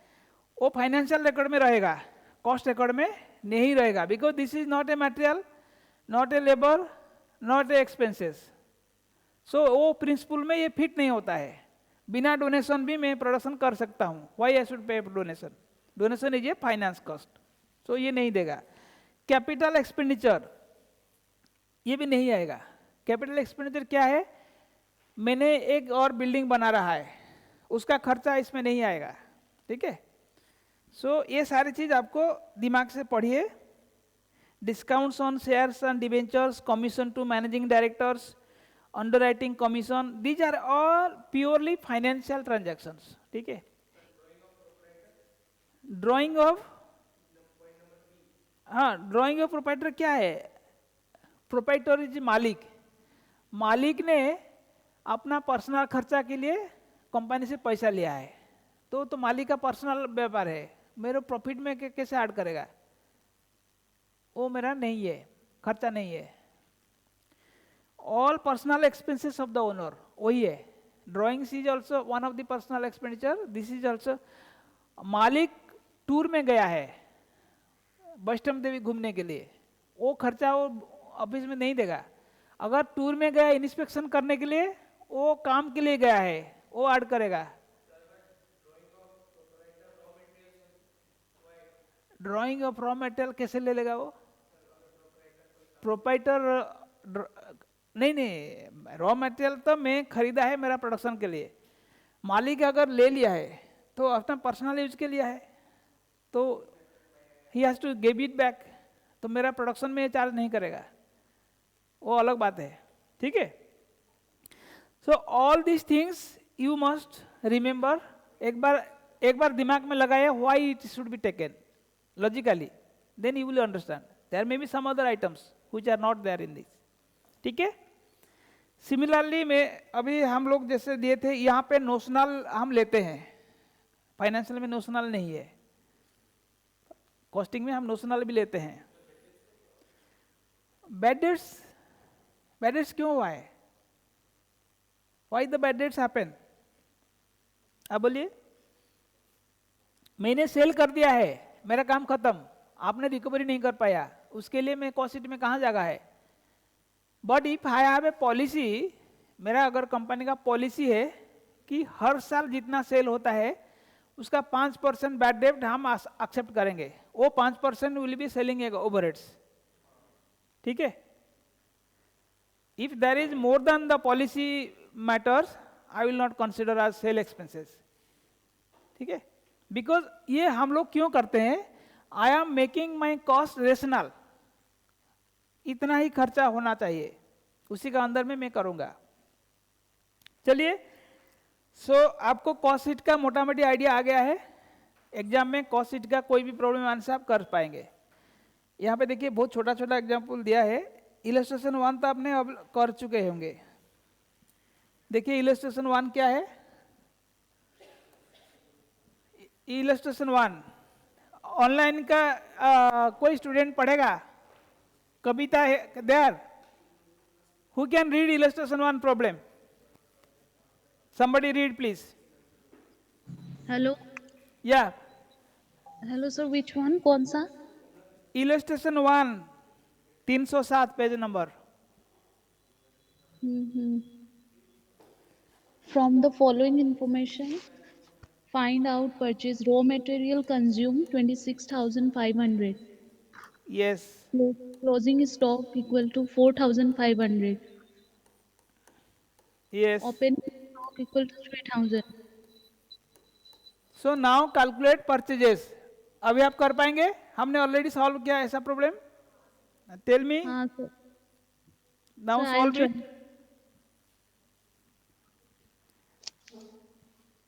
वो फाइनेंशियल रिकॉर्ड में रहेगा, कॉस्ट रिकॉर्ड में नहीं रहेगा, because this is not a material, not a labour, not a expenses. So वो प्रिंसिपल में ये फिट नहीं होता है। बिना डोनेशन भी मैं प्रोडक्शन कर सकता हूँ, why I should pay donation? Donation is a finance cost, so ये नहीं देगा। कैपिटल एक्सपेंडिचर, ये भी नहीं आएगा। कैपिटल एक्सपेंडिचर क्या है? मैंने एक और बिल्डिंग बना रहा है, उसका खर्चा इसमें नहीं आएगा, ठीक है? सो ये सारी चीज आपको दिमाग से पढ़िए। Discounts on shares and debentures, commission to managing directors, underwriting commission, these are all purely financial transactions, ठीक है? ड्राइंग ऑफ, हाँ, ड्राइंग ऑफ प्रोप्राइटर क्या है? प्रोप्राइटर इज मालिक, मालिक ने अपना पर्सनल खर्चा के लिए कंपनी से पैसा लिया है, तो मालिक का पर्सनल व्यापार है, मेरे प्रॉफिट में कैसे ऐड करेगा? वो मेरा नहीं है, खर्चा नहीं है। All personal expenses of the owner, वही है. Drawings is also one of the personal expenditure. This is also, मालिक टूर में गया है वैष्णव देवी घूमने के लिए, वो खर्चा वो ऑफिस में नहीं देगा. अगर टूर में गया इंस्पेक्शन करने के लिए, वो काम के लिए गया है, वो ऐड करेगा. ड्राइंग ऑफ रॉ मटेरियल कैसे ले लेगा वो? प्रोपाइटर नहीं, रॉ मटेरियल तो मैं खरीदा है मेरा प्रोडक्शन के लिए. मालिक अगर ले लिया है तो अपना पर्सनल यूज के लिया है, तो he has to give it back. तो मेरा प्रोडक्शन में चार्ज नहीं करेगा, वो अलग बात है. ठीक है. So all this things you must remember. एक बार दिमाग में लगाए why it should be taken logically, then you will understand. There may be some other items which are not there in this. ठीक है. सिमिलरली मैं अभी हम लोग जैसे दिए थे, यहाँ पे नोशनल हम लेते हैं, फाइनेंशियल में नोशनल नहीं है, कॉस्टिंग में हम नोशनल भी लेते हैं. बैड डेट्स क्यों हुआ है? Why the bad debts happen? अब बोलिए. मैंने सेल कर दिया है, मेरा काम खत्म, आपने रिकवरी नहीं कर पाया, उसके लिए मैं कॉस्ट शीट में कहाँ जगह है? But if I have a policy, मेरा अगर कंपनी का पॉलिसी है कि हर साल जितना सेल होता है उसका 5% बैड डेट हम एक्सेप्ट करेंगे, वो 5% विल बी सेलिंग ओवरहेड्स. ठीक है. If there is more than the policy matters, I will not consider as sale expenses. ठीक है. बिकॉज ये हम लोग क्यों करते हैं? I am making my cost rational, इतना ही खर्चा होना चाहिए, उसी का अंदर में मैं करूंगा. चलिए. सो आपको कॉस्ट शीट का मोटा मोटी आइडिया आ गया है. एग्जाम में कॉस्ट शीट का कोई भी प्रॉब्लम आंसर आप कर पाएंगे. यहाँ पे देखिए बहुत छोटा छोटा एग्जाम्पल दिया है. इलस्ट्रेशन 1 तो आपने अब कर चुके होंगे. देखिए इलस्ट्रेशन 1 क्या है. इलस्ट्रेशन 1 ऑनलाइन का कोई स्टूडेंट पढ़ेगा? कविता है there who can read illustration 1 problem? somebody read please. Hello. Yeah. Hello sir, which one? कौन सा? Illustration 1 307 page number. From the following information, find out purchase raw material consumed 26,500. Yes. Closing stock equal to 4,500. Yes. Opening stock equal to 3,000. So now calculate purchases. अभी आप कर पाएंगे? हमने ऑलरेडी सॉल्व किया ऐसा प्रॉब्लम. टेल मी हाँ sir. Now Sir, I'll solve it.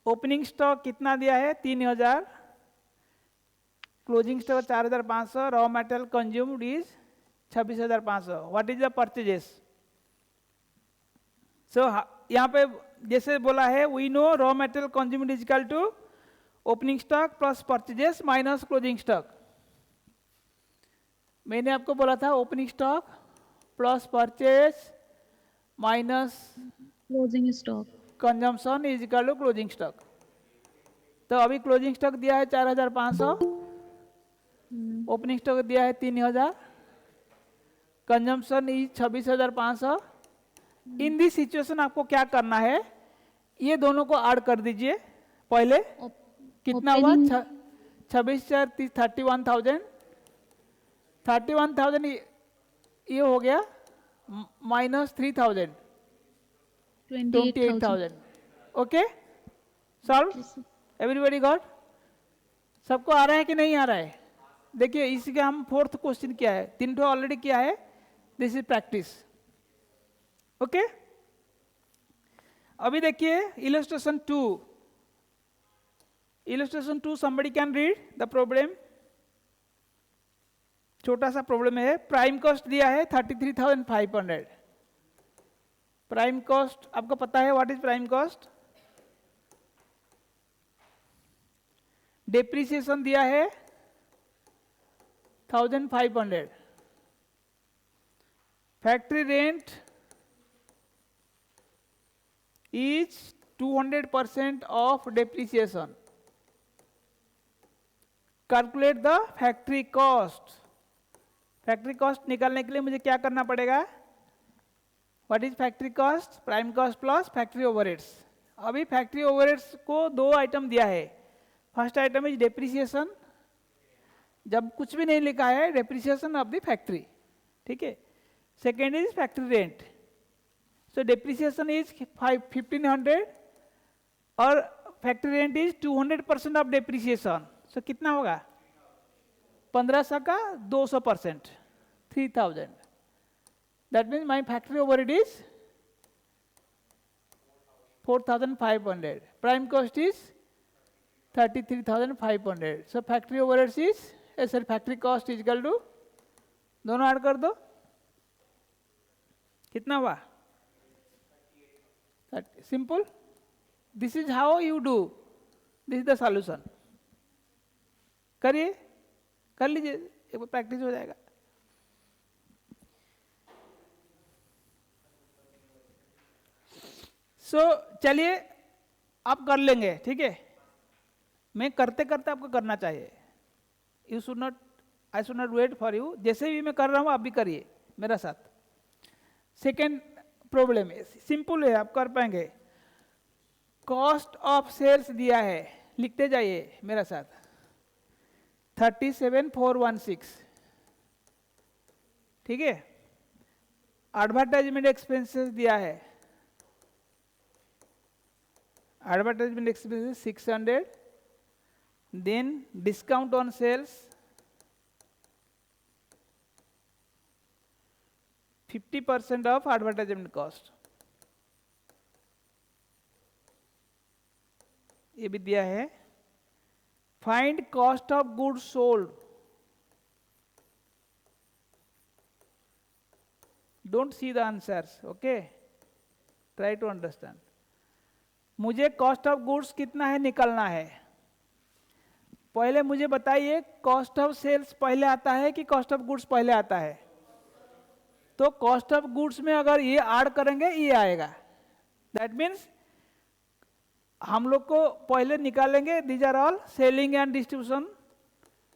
Opening stock कितना दिया है? 3,000. Closing stock 4,500. Raw material consumed is 26,500. What is the purchases? So यहाँ पे जैसे बोला है, we know raw material consumed is equal to opening stock plus purchases minus closing stock. मैंने आपको बोला था opening stock plus purchase minus closing stock. Consumption is equal to closing stock. तो अभी क्लोजिंग स्टॉक दिया है 4,500, ओपनिंग स्टॉक दिया है 3,000, consumption is 26,500. In this situation आपको क्या करना है? ये दोनों को ऐड कर दीजिए. पहले कितना हुआ? 26,4 31,000. 31,000 ये हो गया minus 3,000 28,000. Okay. Solve. Everybody got? सबको आ रहा है कि नहीं आ रहा है? देखिए इसी का हम 4th क्वेश्चन किया है, 3 ऑलरेडी किया है. This is practice. ओके. अभी देखिए illustration 2. Illustration 2 somebody can read the problem. छोटा सा प्रॉब्लम है. प्राइम कॉस्ट दिया है 33,500. प्राइम कॉस्ट आपको पता है what is prime cost? Depreciation दिया है 1,500. Factory rent is 200% of depreciation. Calculate the factory cost. Factory cost निकालने के लिए मुझे क्या करना पड़ेगा? What is factory cost? Prime cost plus factory overheads. अभी फैक्ट्री ओवरहेड्स को दो आइटम दिया है. फर्स्ट आइटम इज डेप्रिसिएशन, जब कुछ भी नहीं लिखा है, डेप्रिसिएशन ऑफ द फैक्ट्री. ठीक है. Second is factory rent. So depreciation is 1500 और factory rent is 200% of depreciation. So कितना होगा? 1500 का 200%, 3000. That means my factory overhead is 4500. Prime cost is 33,500. So factory overhead is factory cost is equal to, दोनों ऐड कर दो, कितना हुआ? Simple. This is how you do. This is the solution. करिए, कर लीजिए, एक बार प्रैक्टिस हो जाएगा. चलिए आप कर लेंगे. ठीक है. मैं करते करते आपको करना चाहिए. You should not, I should not wait for you. जैसे भी मैं कर रहा हूं आप भी करिए मेरा साथ. सेकेंड प्रॉब्लम है, सिंपल है, आप कर पाएंगे. कॉस्ट ऑफ सेल्स दिया है, लिखते जाइए मेरा साथ. 37,416. ठीक है. एडवर्टाइजमेंट एक्सपेंसेस दिया है, advertisement expenses 600. Then discount on sales 50% off advertisement cost, ये भी दिया है. Find cost of goods sold. Don't see the answers, okay, try to understand. मुझे कॉस्ट ऑफ गुड्स कितना है निकालना है. पहले मुझे बताइए, कॉस्ट ऑफ सेल्स पहले आता है कि कॉस्ट ऑफ गुड्स पहले आता है? तो कॉस्ट ऑफ गुड्स में अगर ये ऐड करेंगे ये आएगा. दैट मीन्स हम लोग को पहले निकालेंगे, these are all selling and distribution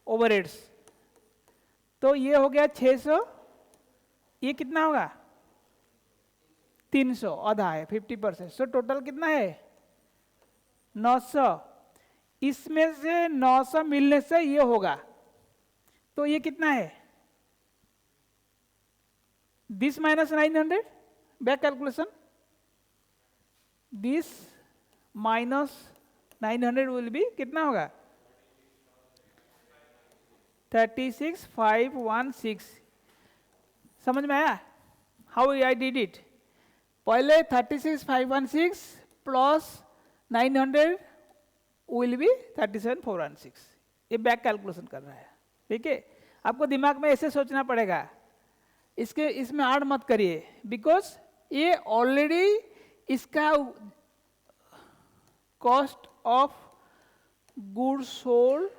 overheads. तो ये हो गया 600. ये कितना होगा? 300, आधा है, 50%. सो टोटल कितना है? 900. इसमें से 900 मिलने से ये होगा, तो ये कितना है? This minus 900, back calculation. This minus 900 will be कितना होगा? 36,516. समझ में आया हाउ आई डिड इट? पहले 36,516 प्लस 900 विल बी 37,416. ये बैक कैलकुलेशन कर रहा है. ठीक है. आपको दिमाग में ऐसे सोचना पड़ेगा, इसमें ऐड मत करिए, बिकॉज ये ऑलरेडी इसका कॉस्ट ऑफ गुड्स सोल्ड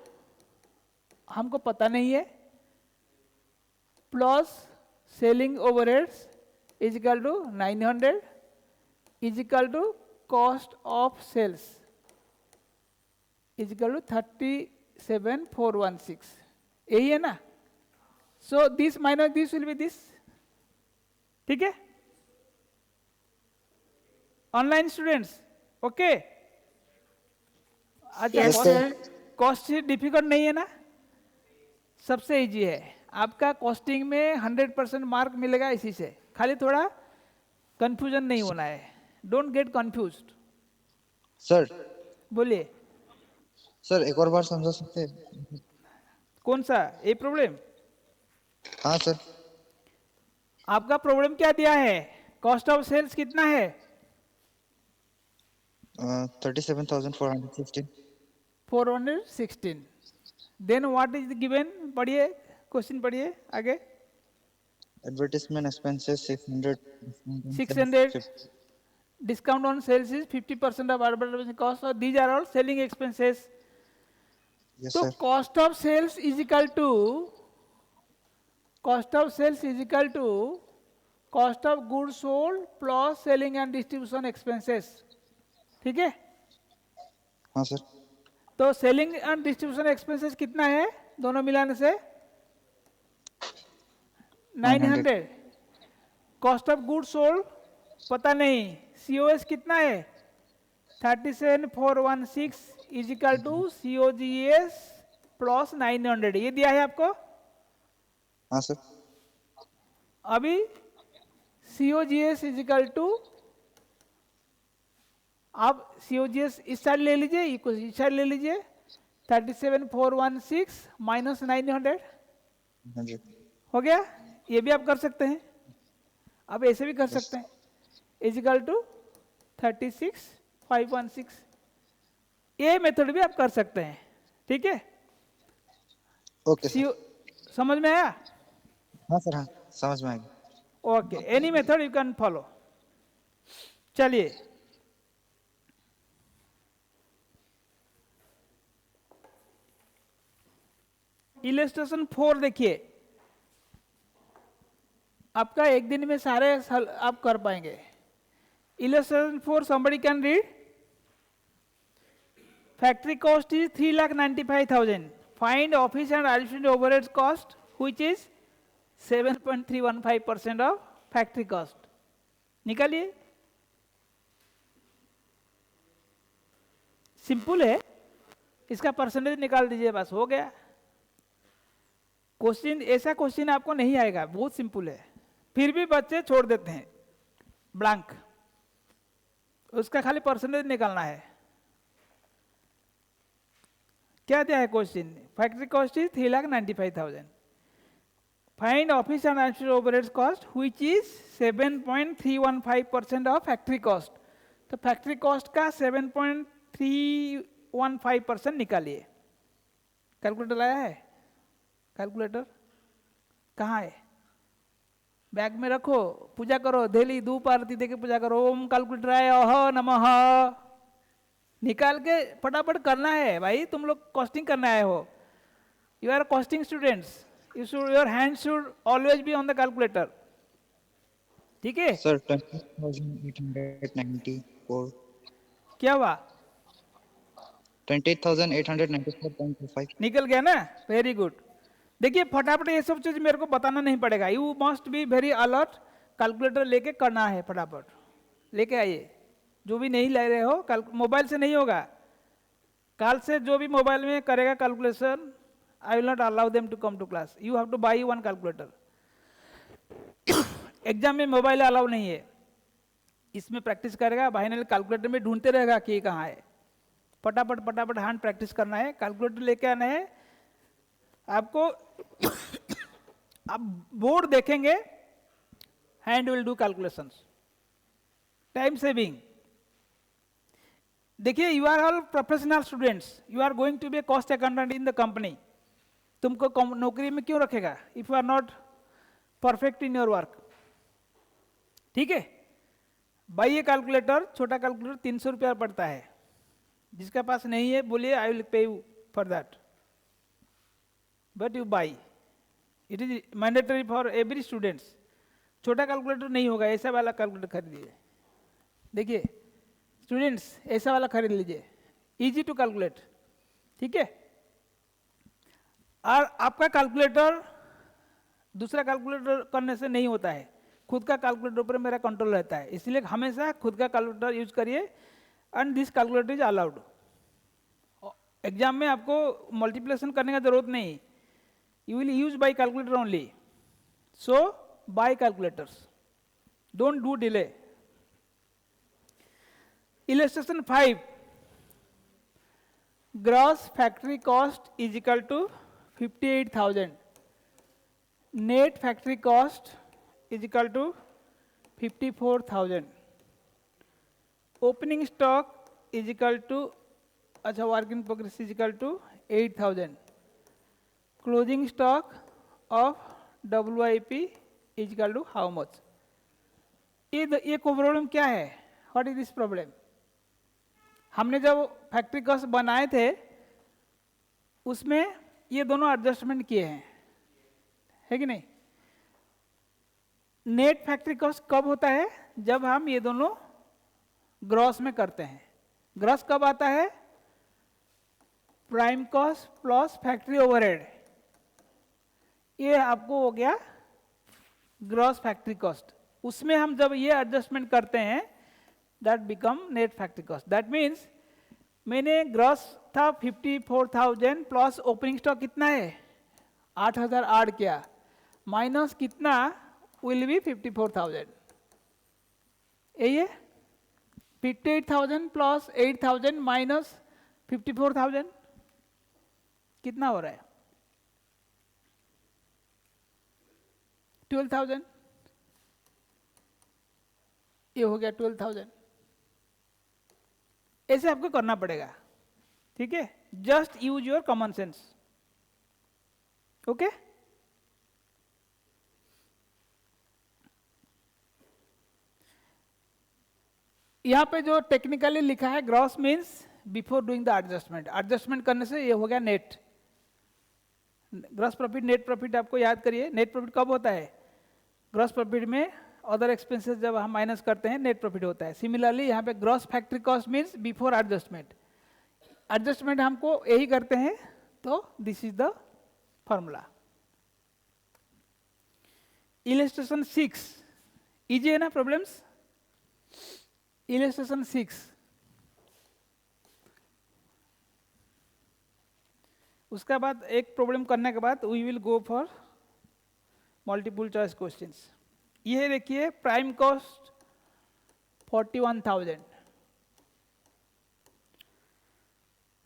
हमको पता नहीं है, plus selling overheads is equal to 900 is equal to cost of sales is equal to 37,416. यही है ना? So this minus this will be this. ठीक है. Online students, okay. अच्छा, कॉस्ट डिफिकल्ट नहीं है ना? सबसे इजी है. आपका कॉस्टिंग में 100% मार्क मिलेगा इसी से. खाली थोड़ा कंफ्यूजन नहीं होना है. Don't get confused. सर बोलिए. सर एक और बार समझा सकते हैं? कौन सा? ये प्रॉब्लम? हाँ सर. आपका प्रॉब्लम क्या दिया है? कॉस्ट ऑफ सेल्स कितना है? 37,416. 416. Then what is given? पढ़िए, क्वेश्चन पढ़िए आगे. Advertisement expenses 600. 600. Discount on sales is 50% of advertising cost. So these are all selling expenses. Yes So sir. cost of sales is equal to cost of goods sold plus selling and distribution expenses. ठीक है। हाँ सर। तो सेलिंग एंड डिस्ट्रीब्यूशन एक्सपेंसेस कितना है दोनों मिलाने से? 900। 900। कॉस्ट ऑफ गुड सोल्ड पता नहीं, सीओएस कितना है? 37416 is equal to COGS plus 900, ये दिया है आपको। हाँ सर। अभी सीओजीएस इज इक्वल टू, आप सीओजीएस इस साइड ले लीजिए, इस साइड ले लीजिए, 37416 माइनस 900 हाँ जी। हो गया। ये भी आप कर सकते हैं, आप ऐसे भी कर सकते हैं, इजिकल टू 36516, ये मेथड भी आप कर सकते हैं। ठीक है, ओके सर। समझ में आया? हाँ सर, हाँ समझ में आ गया। Okay, any method you can follow. चलिए, इलस्ट्रेशन 4 देखिए, आपका एक दिन में सारे आप कर पाएंगे। Illustration 4 somebody can read? Factory cost is 3,95,000. Find office and administrative overheads cost, which is 7.315% of factory cost. निकालिए, सिंपल है, इसका परसेंटेज निकाल दीजिए, बस हो गया। क्वेश्चन, ऐसा क्वेश्चन आपको नहीं आएगा, बहुत सिंपल है, फिर भी बच्चे छोड़ देते हैं ब्लैंक, उसका खाली परसेंटेज निकालना है। क्या दिया है question? Factory cost is 3,95,000। Find office and administrative overheads cost which is 7.315% of factory cost. तो फैक्ट्री कॉस्ट का 7.315% निकालिए। कैलकुलेटर लाया है? कैलकुलेटर कहाँ है? बैग में रखो, पूजा करो, डेली धूप आरती देके पूजा करो, ओम कैलकुलेटर ओह नमः, निकाल के फटाफट करना है भाई। तुम लोग कॉस्टिंग करना आए हो, you are costing students, your hand should always be on the calculator. ठीक है सर 28,894। क्या हुआ? 28,894.25। निकल गया ना, वेरी गुड। देखिए फटाफट ये सब चीज मेरे को बताना नहीं पड़ेगा, you must be very alert, calculator लेके करना है, फटाफट लेके आइए। जो भी नहीं ले रहे हो, मोबाइल से नहीं होगा, कल से जो भी मोबाइल में करेगा calculation, I will not allow them to come to class, you have to buy one calculator. Exam में मोबाइल अलाउ नहीं है, इसमें प्रैक्टिस करेगा, बाइनरी कैलकुलेटर में ढूंढते रहेगा कि कहाँ है, फटाफट फटाफट हैंड प्रैक्टिस करना है, कैलकुलेटर लेके आना है आपको। आप बोर्ड देखेंगे, hand will do calculations, time saving. देखिए, you are all professional students, you are going to be a cost accountant in the company. तुमको नौकरी में क्यों रखेगा if you are not perfect in your work? ठीक है, बाई ये कैलकुलेटर, छोटा कैलकुलेटर 300 रुपया पड़ता है, जिसका पास नहीं है बोलिए I will pay you for that, but you by, it is mandatory for every students. छोटा कैलकुलेटर नहीं होगा, ऐसा वाला कैलकुलेटर खरीदिए। देखिए स्टूडेंट्स, ऐसा वाला खरीद लीजिए, इजी टू कैलकुलेट। ठीक है, और आपका कैलकुलेटर दूसरा कैलकुलेटर करने से नहीं होता है, खुद का कैलकुलेटर पर मेरा कंट्रोल रहता है, इसलिए हमेशा खुद का कैलकुलेटर यूज करिए, and this calculator is allowed. Exam में आपको मल्टीप्लिकेशन करने का जरूरत नहीं, you will use by calculator only, so by calculators, don't do delay. Illustration 5, gross factory cost is equal to 58,000, net factory cost is equal to 54,000, opening stock is equal to, अच्छा work in progress is equal to 8,000, closing stock of WIP is equal to how much. ये प्रॉब्लम क्या है? What is this problem? हमने जब फैक्ट्री कॉस्ट बनाए थे उसमें ये दोनों एडजस्टमेंट किए हैं, है कि नहीं? नेट फैक्ट्री कॉस्ट कब होता है? जब हम ये दोनों ग्रॉस में करते हैं, ग्रॉस कब आता है? Prime cost plus factory overhead, ये आपको हो गया ग्रॉस फैक्ट्री कॉस्ट। उसमें हम जब ये एडजस्टमेंट करते हैं that become net factory cost. That means मैंने ग्रॉस था 54,000 प्लस ओपनिंग स्टॉक कितना है 8,000 ऐड किया, माइनस कितना विल बी 54,000, यही है 58,000 प्लस 8,000 माइनस 54,000 कितना हो रहा है 12,000, ये हो गया 12,000। ऐसे आपको करना पड़ेगा, ठीक है, just use your common sense, okay. यहां पे जो टेक्निकली लिखा है gross means before doing the adjustment, adjustment करने से ये हो गया net. Gross profit net profit आपको याद करिए, नेट प्रॉफिट कब होता है? ग्रॉस प्रॉफिट में अदर एक्सपेंसेस जब हम माइनस करते हैं नेट प्रॉफिट होता है। सिमिलरली यहाँ पे gross factory cost means before adjustment, adjustment हमको यही करते हैं, तो this is the formula. Illustration 6 easy है ना प्रॉब्लम्स? इलस्ट्रेशन 6, उसका बाद एक प्रॉब्लम करने के बाद we will go for multiple choice questions. ये देखिए prime cost 41,000,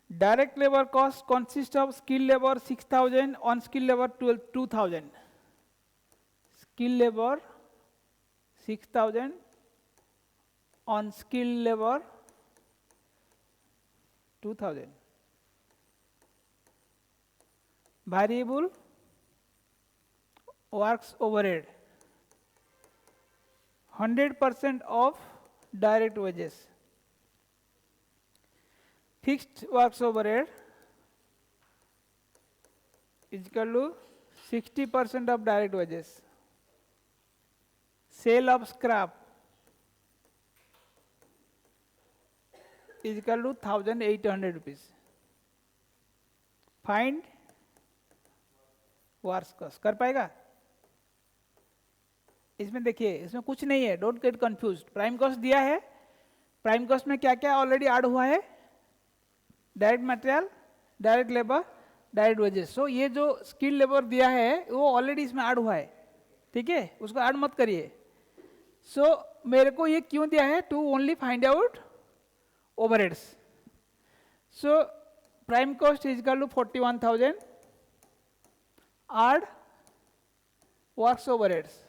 direct labour cost consist of skill labour 6,000, on skill labour 2,000, skill labour 6,000, on skilled labor 2,000, variable works overhead 100% of direct wages, fixed works overhead is equal to 60% of direct wages, sale of scrap is equal to 1,800 rupees. Find works cost. कर पाएगा? इसमें देखिए इसमें कुछ नहीं है, don't get confuse. Prime cost दिया है, प्राइम कॉस्ट में क्या क्या ऑलरेडी ऐड हुआ है? Direct material, direct labour, direct wages. So ये जो स्किल लेबर दिया है वो ऑलरेडी इसमें ऐड हुआ है, ठीक है, उसको ऐड मत करिए। सो मेरे को ये क्यों दिया है? To only find out overheads. So prime cost is equal to 41,000, add works overheads.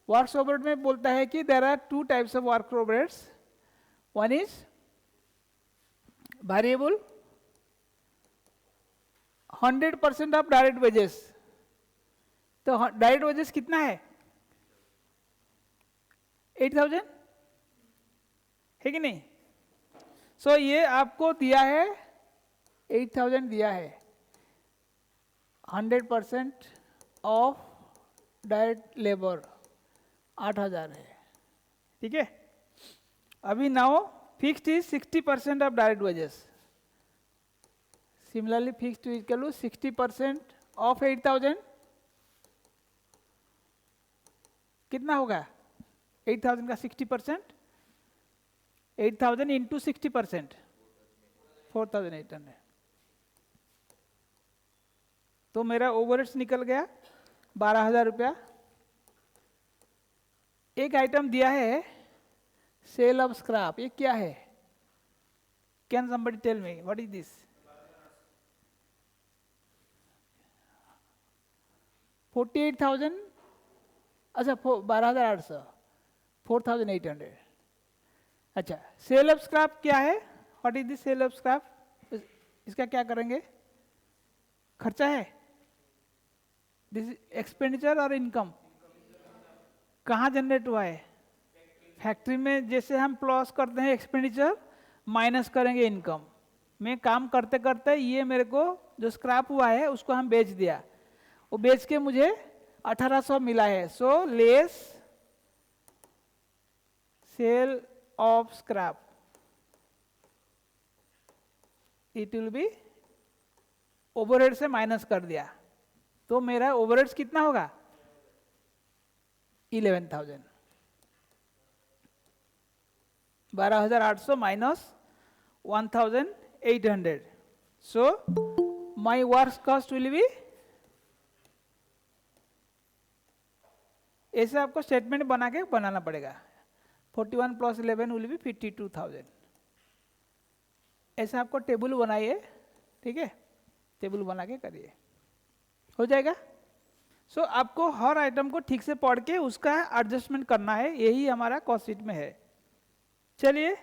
Works overhead में बोलता है कि there are two types of work overheads. One is variable 100% of direct wages. तो direct wages कितना है? 8,000 है कि नहीं? सो ये आपको दिया है 8,000 दिया है, 100% ऑफ डायरेक्ट लेबर 8,000 है, ठीक है। अभी now fixed is 60% of direct wages, similarly fixed is equal to 60% of 8,000 कितना होगा? 8,000 का 60%, 8,000 इंटू 60%, 4,800। तो मेरा ओवरहेड्स निकल गया 12,000 रुपया। एक आइटम दिया है सेल ऑफ स्क्रैप, ये क्या है? Can somebody tell me what is this? 48,000, अच्छा 12,800, 4,800। अच्छा सेल ऑफ स्क्रैप क्या है? What is this sale of scrap? इसका क्या करेंगे? खर्चा है, दिस एक्सपेंडिचर और इनकम। कहाँ जनरेट हुआ है? फैक्ट्री में। जैसे हम प्लस करते हैं एक्सपेंडिचर, माइनस करेंगे इनकम। मैं काम करते करते ये मेरे को जो स्क्रैप हुआ है उसको हम बेच दिया, वो बेच के मुझे 1,800 मिला है। So less sale of scrap it will be overhead से माइनस कर दिया, तो मेरा ओवरहेड्स कितना होगा 11,000, 12,800 minus 1,800. So my work cost will be, ऐसे आपको स्टेटमेंट बना के बनाना पड़ेगा. 41 प्लस 11 विल बी 52,000. ऐसे आपको टेबल बनाइए, ठीक है, टेबल बना के करिए, हो जाएगा. सो आपको हर आइटम को ठीक से पढ़ के उसका एडजस्टमेंट करना है, यही हमारा कॉस्ट शीट में है. चलिए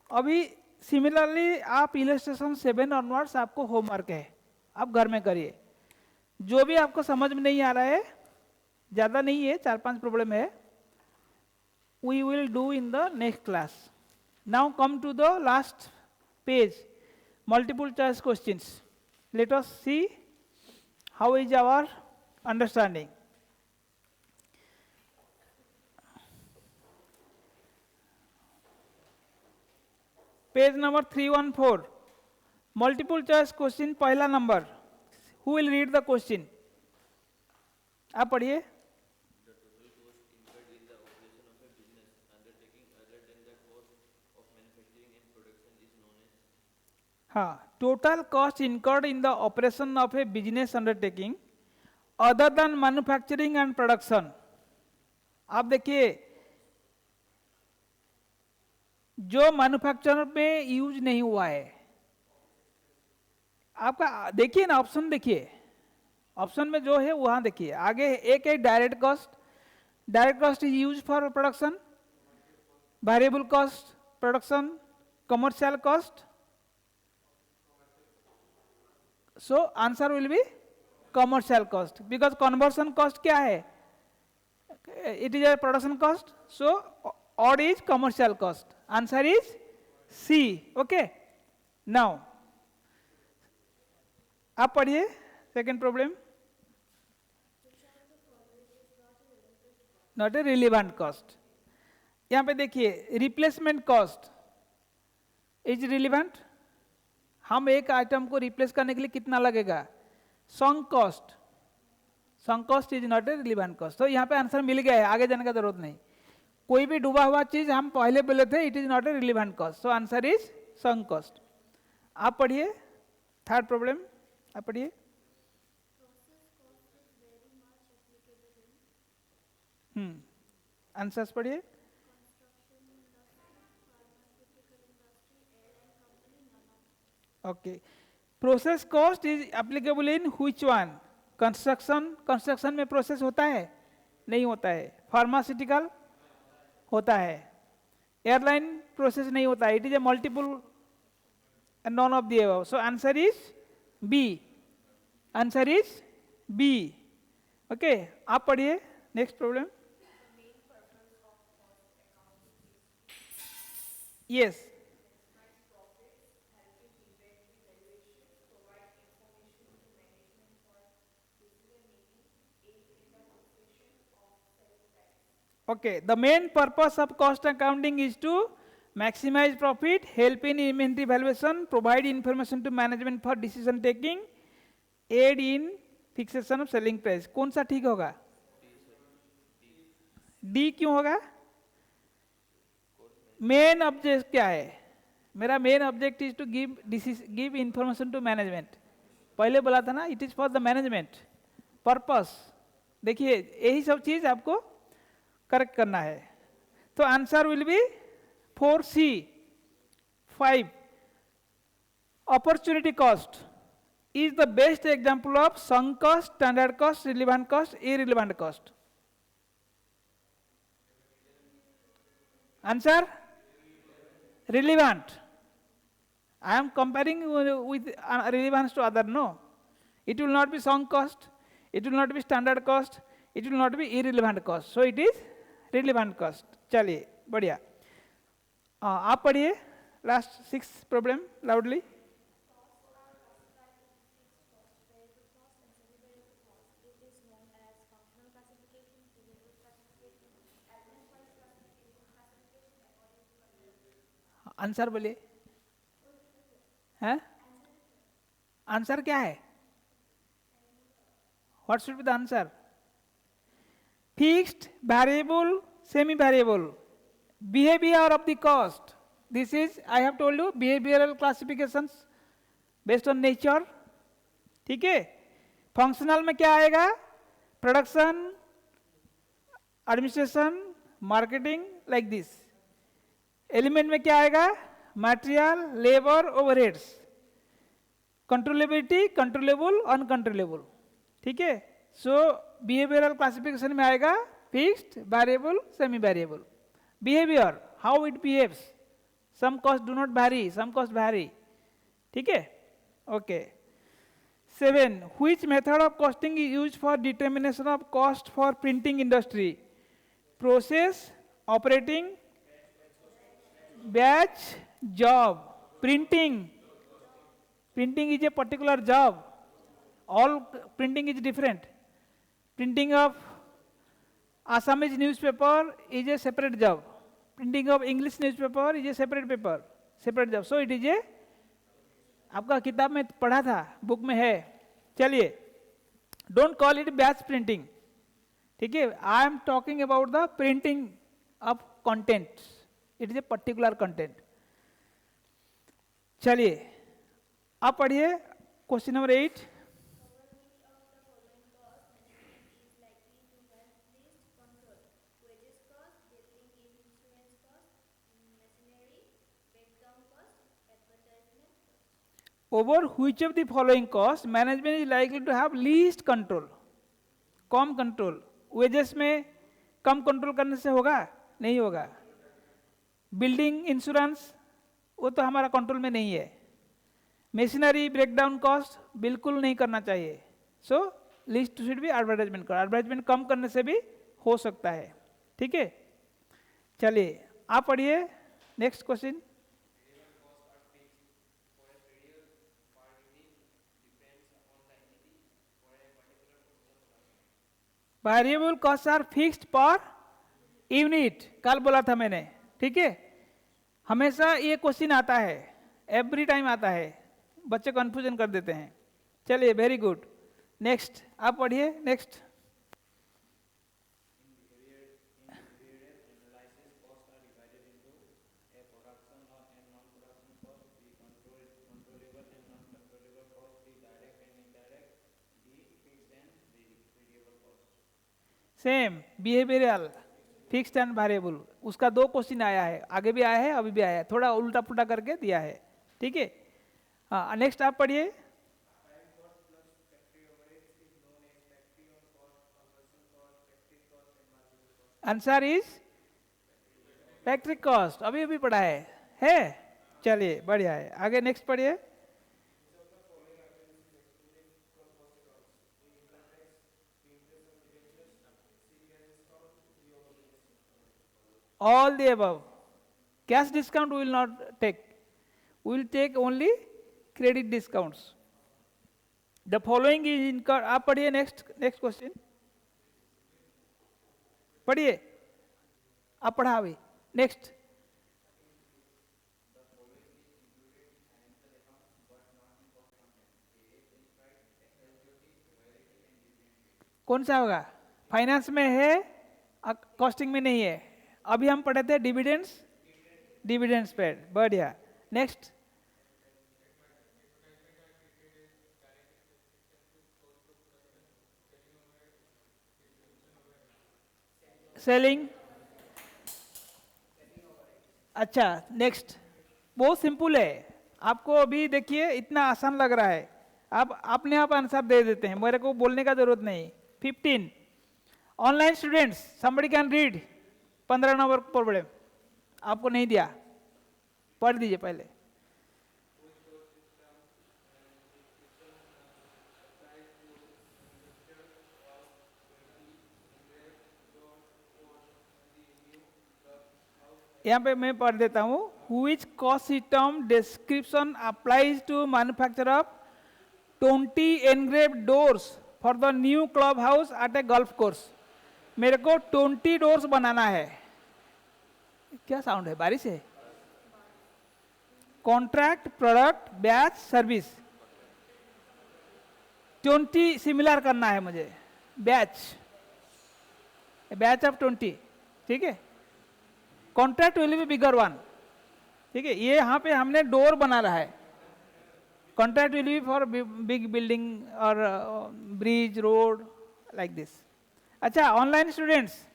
अभी सिमिलरली आप इलस्ट्रेशन 7 ऑनवर्ड्स आपको होमवर्क है, आप घर में करिए. जो भी आपको समझ में नहीं आ रहा है, ज़्यादा नहीं है, 4-5 प्रॉब्लम है, we will do in the next class. Now come to the last page, multiple choice questions. Let us see how is our understanding. Page number 314, multiple choice question, पहला number. Who will read the question? आप पढ़िए. हाँ, total cost incurred in the operation of a business undertaking other than manufacturing and production. आप देखिए, जो मैन्युफैक्चर में यूज नहीं हुआ है, आपका देखिए ना, ऑप्शन देखिए, ऑप्शन में जो है वहां देखिए, आगे एक है direct cost. Direct cost is use for production, variable cost production, commercial cost. So answer will be commercial cost, because conversion cost क्या है, it is a production cost. So odd is commercial cost. Answer is C. Okay, now आप पढ़िए second problem. Not a relevant cost. यहां पे देखिए, रिप्लेसमेंट कॉस्ट इज रिलीवेंट. हम एक आइटम को रिप्लेस करने के लिए कितना लगेगा, sunk cost. Sunk cost is not a relevant cost. तो यहाँ पे आंसर मिल गया है, आगे जाने का जरूरत नहीं. कोई भी डूबा हुआ चीज हम पहले बोले थे, it is not a relevant cost. So answer is sunk cost. आप पढ़िए थर्ड प्रॉब्लम, आप पढ़िए. आंसर्स पढ़िए. Okay, process cost is applicable in which one. Construction, construction में प्रोसेस होता है, नहीं होता है. फार्मास्यूटिकल होता है. एयरलाइन प्रोसेस नहीं होता है, it is a multiple and none of the above. So answer is B. Answer is B. Okay, आप पढ़िए next problem. Yes, okay, the main purpose of cost accounting is to maximize profit, help in inventory valuation, provide information to management for decision taking, aid in fixation of selling price. कौन सा ठीक होगा, डी क्यों होगा. मेन ऑब्जेक्ट क्या है, मेरा main object is to give information to management. पहले बोला था ना, it is for the management purpose. देखिए यही सब चीज आपको करेक्ट करना है. तो answer will be 4C. 5, opportunity cost is the best example of sunk cost, standard cost, relevant cost, irrelevant cost. Answer relevant. I am comparing with relevance to other. No, it will not be sunk cost, it will not be standard cost, it will not be irrelevant cost. So it is relevant cost. चलिए बढ़िया. आप पढ़िए लास्ट 6 प्रॉब्लम लाउडली. आंसर बोलिए. हैं, आंसर क्या है? What should be the answer? Fixed, variable, semi variable, behaviour of the cost. This is, I have told you, behavioural classifications based on nature. ठीक है. फंक्शनल में क्या आएगा? Production, administration, marketing, like this. Element में क्या आएगा? Material, labour, overheads. Controllability, controllable, uncontrollable. ठीक है. सो बिहेवियरल क्लासिफिकेशन में आएगा fixed, variable, semi variable. Behaviour, how it behaves. Some cost do not vary, some cost vary. ठीक है. Okay. 7. Which method of costing is used for determination of cost for printing industry? Process, operating, batch, job. Printing. Printing is a particular job. All printing is different. Printing of Assamese newspaper is a separate job. Printing of English newspaper is a separate paper, separate job. So it is a, आपका किताब में पढ़ा था, बुक में है. चलिए, don't call it batch printing. ठीक है. I am talking about the printing of content. It is a particular content. चलिए, आप पढ़िए question number 8. Over which of the following costs management is likely to have least control? Come control. Wages में कम कंट्रोल करने से होगा? नहीं होगा. बिल्डिंग इंश्योरेंस, वो तो हमारा कंट्रोल में नहीं है. मशीनरी ब्रेकडाउन कॉस्ट बिल्कुल नहीं करना चाहिए. So least should be advertisement cost. Advertisement कम करने से भी हो सकता है. ठीक है. चलिए, आप पढ़िए next question. Variable cost are fixed per unit. कल बोला था मैंने. ठीक है. हमेशा ये क्वेश्चन आता है, एवरी टाइम आता है. बच्चे कंफ्यूजन कर देते हैं. चलिए, वेरी गुड. नेक्स्ट आप पढ़िए. Next. Same behavioural, fixed and variable. उसका 2 क्वेश्चन आया है, आगे भी आया है, अभी भी आया है. थोड़ा उल्टा पुल्टा करके दिया है. ठीक है. हाँ, नेक्स्ट आप पढ़िए. Answer is factory cost. अभी अभी पढ़ा है. चलिए, बढ़िया है. आगे नेक्स्ट पढ़िए. All the above. Cash discount we will not take. We will take only credit discounts. The following is incurred. आप पढ़िए next question. पढ़िए. आप पढ़ा अभी. Next. कौन सा होगा? फाइनेंस में है, कॉस्टिंग में नहीं है. अभी हम पढ़े थे डिविडेंड्स पेड. बढ़िया. नेक्स्ट. सेलिंग. अच्छा, नेक्स्ट. बहुत सिंपल है. आपको अभी देखिए इतना आसान लग रहा है, आप अपने आप आंसर दे देते हैं, मेरे को बोलने का जरूरत नहीं. 15. Online students, somebody can read. 15 number problem आपको नहीं दिया, पढ़ दीजिए पहले. यहाँ पे मैं पढ़ देता हूँ. Which cost term description applies to manufacture of 20 engraved doors for the new club house at a golf course? मेरे को 20 डोर्स बनाना है. क्या साउंड है? बारिश है. Contract, product, batch, service. 20 similar करना है मुझे, बैच ऑफ 20, ठीक है। Contract will be bigger one, ठीक है। ये यहाँ पे हमने डोर बना रहा है, contract will be for big building और ब्रिज, रोड, लाइक दिस। अच्छा, online students,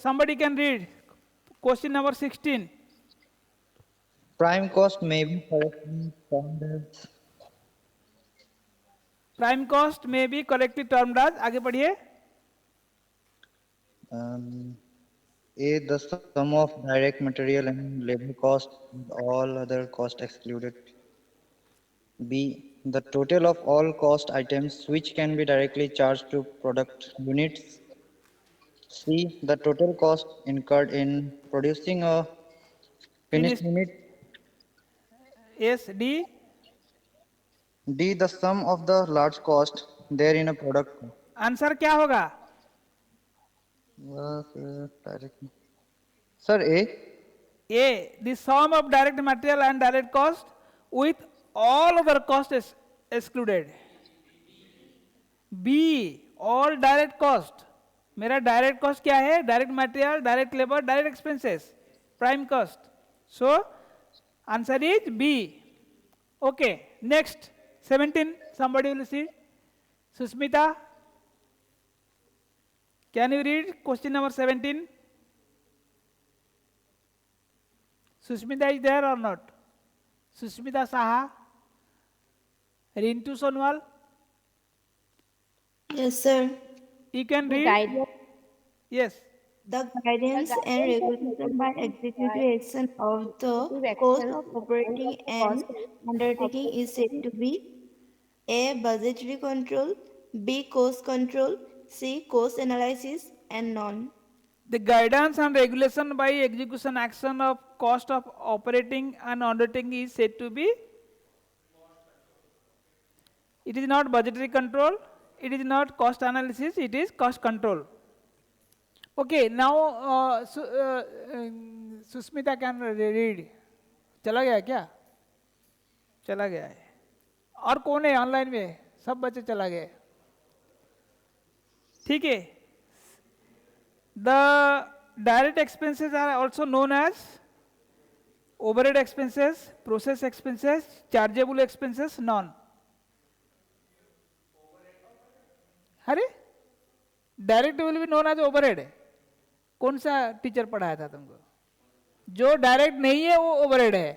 somebody can read question number 16. Prime cost may be correctly termed as prime cost में भी करेक्टली टर्म्ड एज, आगे पढ़िए। A, the sum of direct material and labor cost with all other cost excluded. B, the total of all cost items which can be directly charged to product units. C, the total cost incurred in producing a finished unit. Yes, D. D, the sum of the large cost there in a product. Answer क्या होगा? Sir, A. A, the sum of direct material and direct cost with all other costs excluded. B, all direct cost. मेरा डायरेक्ट कॉस्ट क्या है? Direct material, direct labour, direct expenses, prime cost. So answer is B. Okay, next 17, somebody will see. Susmita, can you read question number 17? Susmita is there or not? Susmita Saha, Rintu Sonwal. Yes, sir. You can read. Yes. The guidance and regulation by executive action of the cost of operating an undertaking is said to be A, budgetary control, B, cost control, C, cost analysis, and none. The guidance and regulation by execution action of cost of operating an undertaking is said to be, it is not budgetary control, it is not cost analysis, it is cost control. Okay, now Susmita can read. चला गया क्या? चला गया है। और कौन है ऑनलाइन में? सब बच्चे चला गए, ठीक है। The direct expenses are also known as overhead expenses, process expenses, chargeable expenses, none. अरे direct will be known as overhead. कौन सा टीचर पढ़ाया था तुमको? जो डायरेक्ट नहीं है वो ओवरहेड है।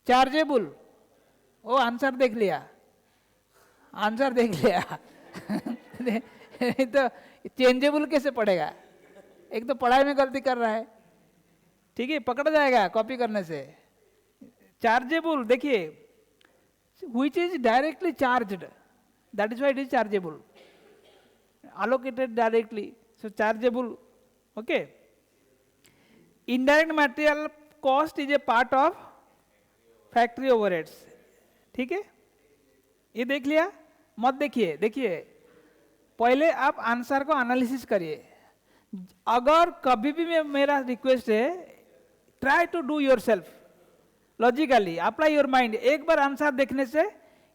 चार्जेबल, वो आंसर देख लिया, आंसर देख लिया। तो चेंजेबल कैसे पढ़ेगा? एक तो पढ़ाई में गलती कर रहा है, ठीक है, पकड़ा जाएगा कॉपी करने से। चार्जेबल देखिए, which is directly charged, that is why it is chargeable, allocated directly, so chargeable. Okay, indirect material cost is a part of factory overheads, ठीक है। ये देख लिया, मत देखिए, देखिए पहले आप आंसर को एनालिसिस करिए। अगर कभी भी मेरा रिक्वेस्ट है, try to do yourself logically, apply your mind. एक बार आंसर देखने से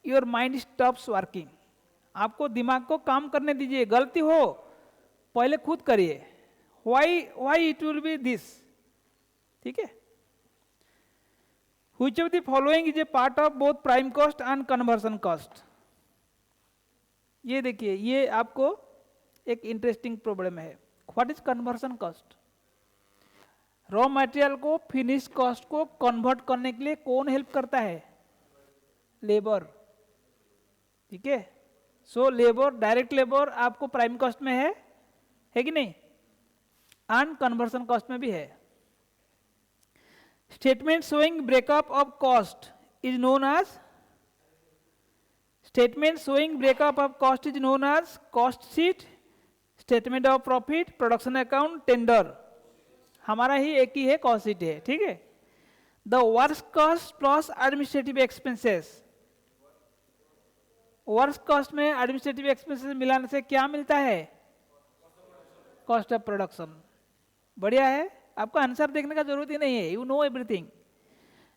योर माइंड स्टॉप्स वर्किंग, आपको दिमाग को काम करने दीजिए। गलती हो पहले खुद करिए, why it will be this, ठीक है। Which of the following is a part of both prime cost and conversion cost? ये देखिए, ये आपको एक इंटरेस्टिंग प्रॉब्लम है। What is conversion cost? Raw material को फिनिश कॉस्ट को कन्वर्ट करने के लिए कौन हेल्प करता है? लेबर, ठीक है। सो लेबर, डायरेक्ट लेबर आपको प्राइम कॉस्ट में है कि नहीं? एंड कन्वर्जन कॉस्ट में भी है। Statement showing breakup of cost is known as, statement showing breakup of cost is known as cost sheet, statement of profit, production account, tender. हमारा ही एक ही है, कॉस्ट शीट है, ठीक है। The work cost plus administrative expenses, work cost में एडमिनिस्ट्रेटिव एक्सपेंसेस मिलाने से क्या मिलता है? Cost of production. बढ़िया है, आपको आंसर देखने का जरूरत ही नहीं है, you know everything.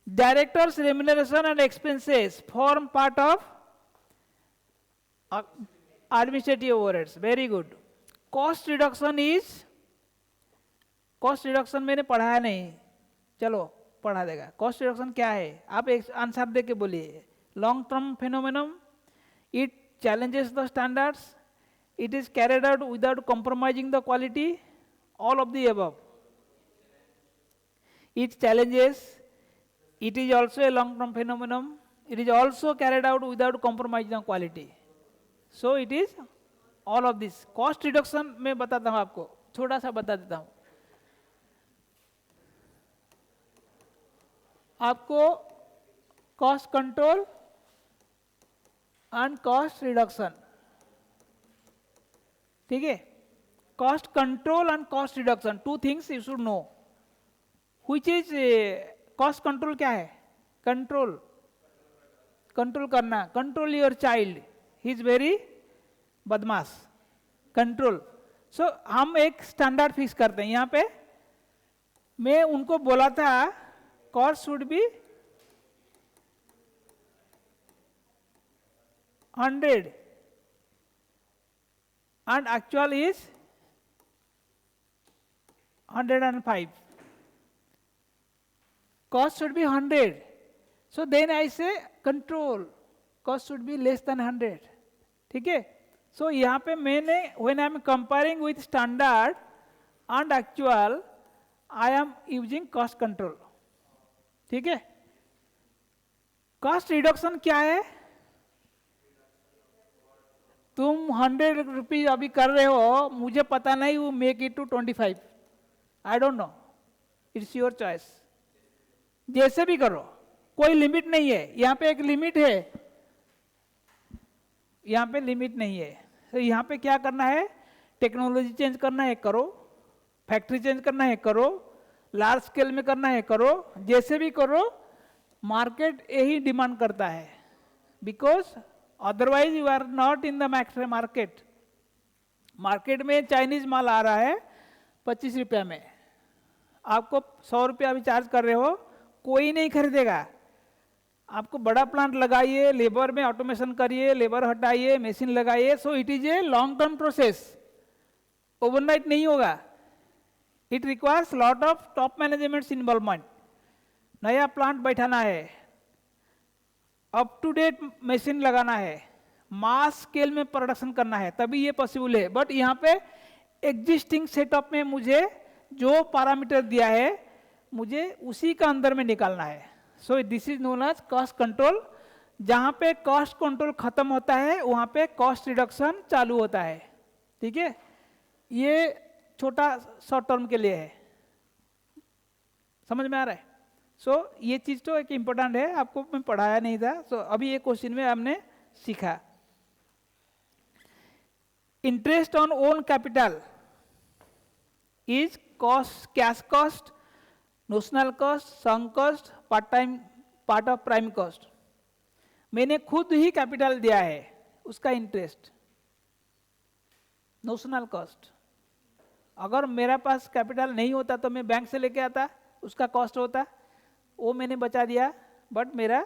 Directors remuneration and expenses form part of administrative overheads, very good. Cost reduction is, cost reduction मैंने पढ़ाया नहीं, चलो पढ़ा देगा. Cost reduction क्या है? आप एक आंसर दे के बोलिए. Long term phenomenon, it challenges the standards, it is carried out without compromising the quality, all of the above. It challenges, it is also a long term phenomenon, it is also carried out without compromising the quality. So it is all of this. Cost reduction मैं बताता हूँ आपको, थोड़ा सा बता देता हूँ आपको. Cost control and cost reduction, ठीक है. Cost control and cost reduction, two things you should know. Which is cost control क्या है? कंट्रोल, कंट्रोल करना. Control your child, he is very बदमाश. कंट्रोल. सो हम एक स्टैंडर्ड फिक्स करते हैं. यहाँ पे मैं उनको बोला था cost should be 100 and actual is 105. Cost should be 100. So then I say control, cost should be less than 100. ठीक है. So यहाँ पे मैंने when I am comparing with standard and actual, I am using cost control. ठीक है. Cost reduction क्या है? तुम 100 रुपीज अभी कर रहे हो, मुझे पता नहीं, वो make it to 25. I don't know, it's your choice. जैसे भी करो, कोई लिमिट नहीं है. यहाँ पे एक लिमिट है, यहाँ पे लिमिट नहीं है. तो यहाँ पे क्या करना है? टेक्नोलॉजी चेंज करना है करो, फैक्ट्री चेंज करना है करो, लार्ज स्केल में करना है करो, जैसे भी करो. मार्केट यही डिमांड करता है, because otherwise you are not in the market. Market में चाइनीज माल आ रहा है 25 रुपया में, आपको 100 रुपया अभी चार्ज कर रहे हो, कोई नहीं खरीदेगा. आपको बड़ा प्लांट लगाइए, लेबर में ऑटोमेशन करिए, लेबर हटाइए, मशीन लगाइए. So it is a long term process, overnight नहीं होगा. It requires lot of top managements involvement. नया प्लांट बैठाना है, अप टू डेट मशीन लगाना है, मास स्केल में प्रोडक्शन करना है, तभी ये पॉसिबल है. बट यहाँ पे एग्जिस्टिंग सेटअप में मुझे जो पैरामीटर दिया है, मुझे उसी का अंदर में निकालना है. So this is known as cost control. जहाँ पे कॉस्ट कंट्रोल खत्म होता है, वहाँ पे कॉस्ट रिडक्शन चालू होता है. ठीक है. ये छोटा शॉर्ट टर्म के लिए है. समझ में आ रहा है? सो ये चीज तो एक इम्पोर्टेंट है, आपको मैं पढ़ाया नहीं था. सो अभी ये क्वेश्चन में हमने सीखा. Interest on own capital is cost, cash cost, notional cost, sunk cost, part of prime cost. मैंने खुद ही कैपिटल दिया है, उसका इंटरेस्ट. नोशनल कॉस्ट, अगर मेरा पास कैपिटल नहीं होता तो मैं बैंक से लेके आता, उसका कॉस्ट होता, वो मैंने बचा दिया. बट मेरा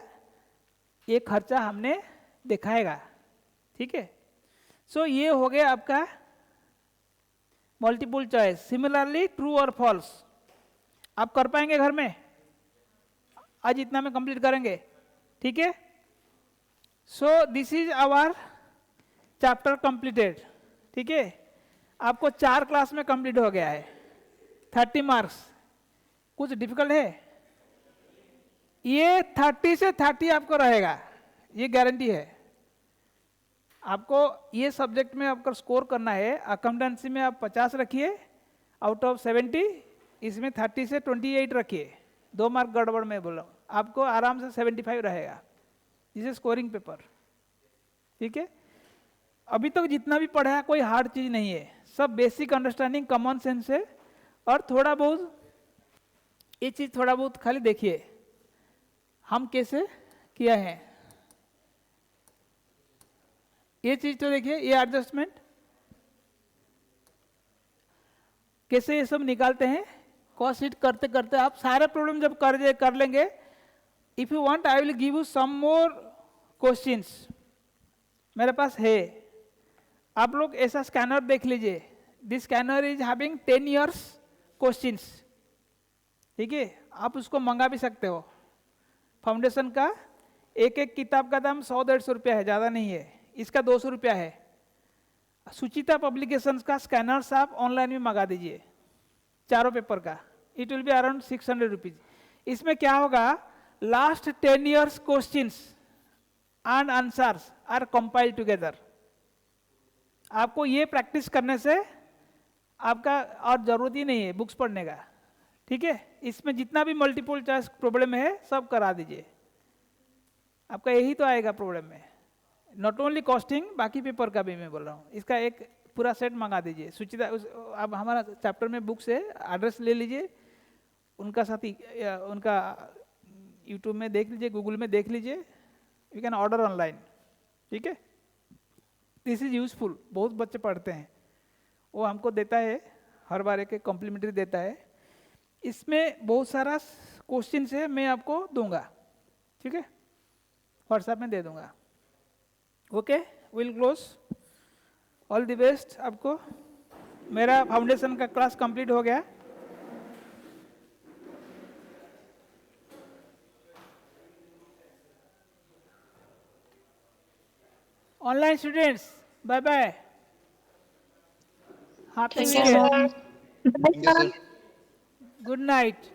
ये खर्चा हमने दिखाएगा. ठीक है. सो ये हो गया आपका मल्टीपल चॉइस. सिमिलरली ट्रू और फॉल्स आप कर पाएंगे घर में? आज इतना में कंप्लीट करेंगे. ठीक है. So this is our chapter completed. ठीक है. आपको 4 क्लास में कंप्लीट हो गया है. 30 मार्क्स. कुछ डिफिकल्ट है? ये 30 से 30 आपको रहेगा, ये गारंटी है. आपको ये सब्जेक्ट में आपका स्कोर करना है. अकाउंटेंसी में आप 50 रखिए आउट ऑफ 70, इसमें 30 से 28 रखिए. 2 मार्क गड़बड़ में बोला, आपको आराम से 75 रहेगा. This is scoring paper. ठीक है. अभी तक जितना भी पढ़ा है कोई हार्ड चीज नहीं है, सब बेसिक अंडरस्टैंडिंग, कॉमन सेंस है. और थोड़ा बहुत ये चीज थोड़ा बहुत खाली देखिए हम कैसे किया है. ये चीज तो देखिए, ये एडजस्टमेंट कैसे ये सब निकालते हैं. कॉस्ट शीट करते करते आप सारे प्रॉब्लम जब कर लेंगे, if you want I will give you some more questions. मेरे पास है, आप लोग ऐसा स्कैनर देख लीजिए, this scanner is having 10 years questions, ठीक है, आप उसको मंगा भी सकते हो। फाउंडेशन का एक एक किताब का दाम 100-150 रुपया है, ज़्यादा नहीं है, इसका 200 रुपया है। सुचिता पब्लिकेशंस का स्कैनर्स आप ऑनलाइन में मंगा दीजिए, चारों पेपर का, it will be around 600 rupees. इसमें क्या होगा, last 10 years questions and answers are compiled together. आपको ये प्रैक्टिस करने से आपका और जरूरत ही नहीं है बुक्स पढ़ने का, ठीक है। इसमें जितना भी मल्टीपल चॉइस प्रॉब्लम है सब करा दीजिए, आपका यही तो आएगा प्रॉब्लम में, नॉट ओनली कॉस्टिंग, बाकी पेपर का भी मैं बोल रहा हूँ। इसका एक पूरा सेट मंगा दीजिए। सुचिता अब हमारा चैप्टर में बुक्स है, एड्रेस ले लीजिए, उनका साथ उनका यूट्यूब में देख लीजिए, गूगल में देख लीजिए, यू कैन ऑर्डर ऑनलाइन, ठीक है। दिस इज यूजफुल, बहुत बच्चे पढ़ते हैं, वो हमको देता है हर बार एक कॉम्प्लीमेंट्री देता है। इसमें बहुत सारा क्वेश्चन है, मैं आपको दूंगा, ठीक है, व्हाट्सएप में दे दूंगा। Okay, will close, all the best आपको। मेरा फाउंडेशन का क्लास कंप्लीट हो गया। Online students bye bye, happy Thank new you, year, sir. Thank you, sir. Good night.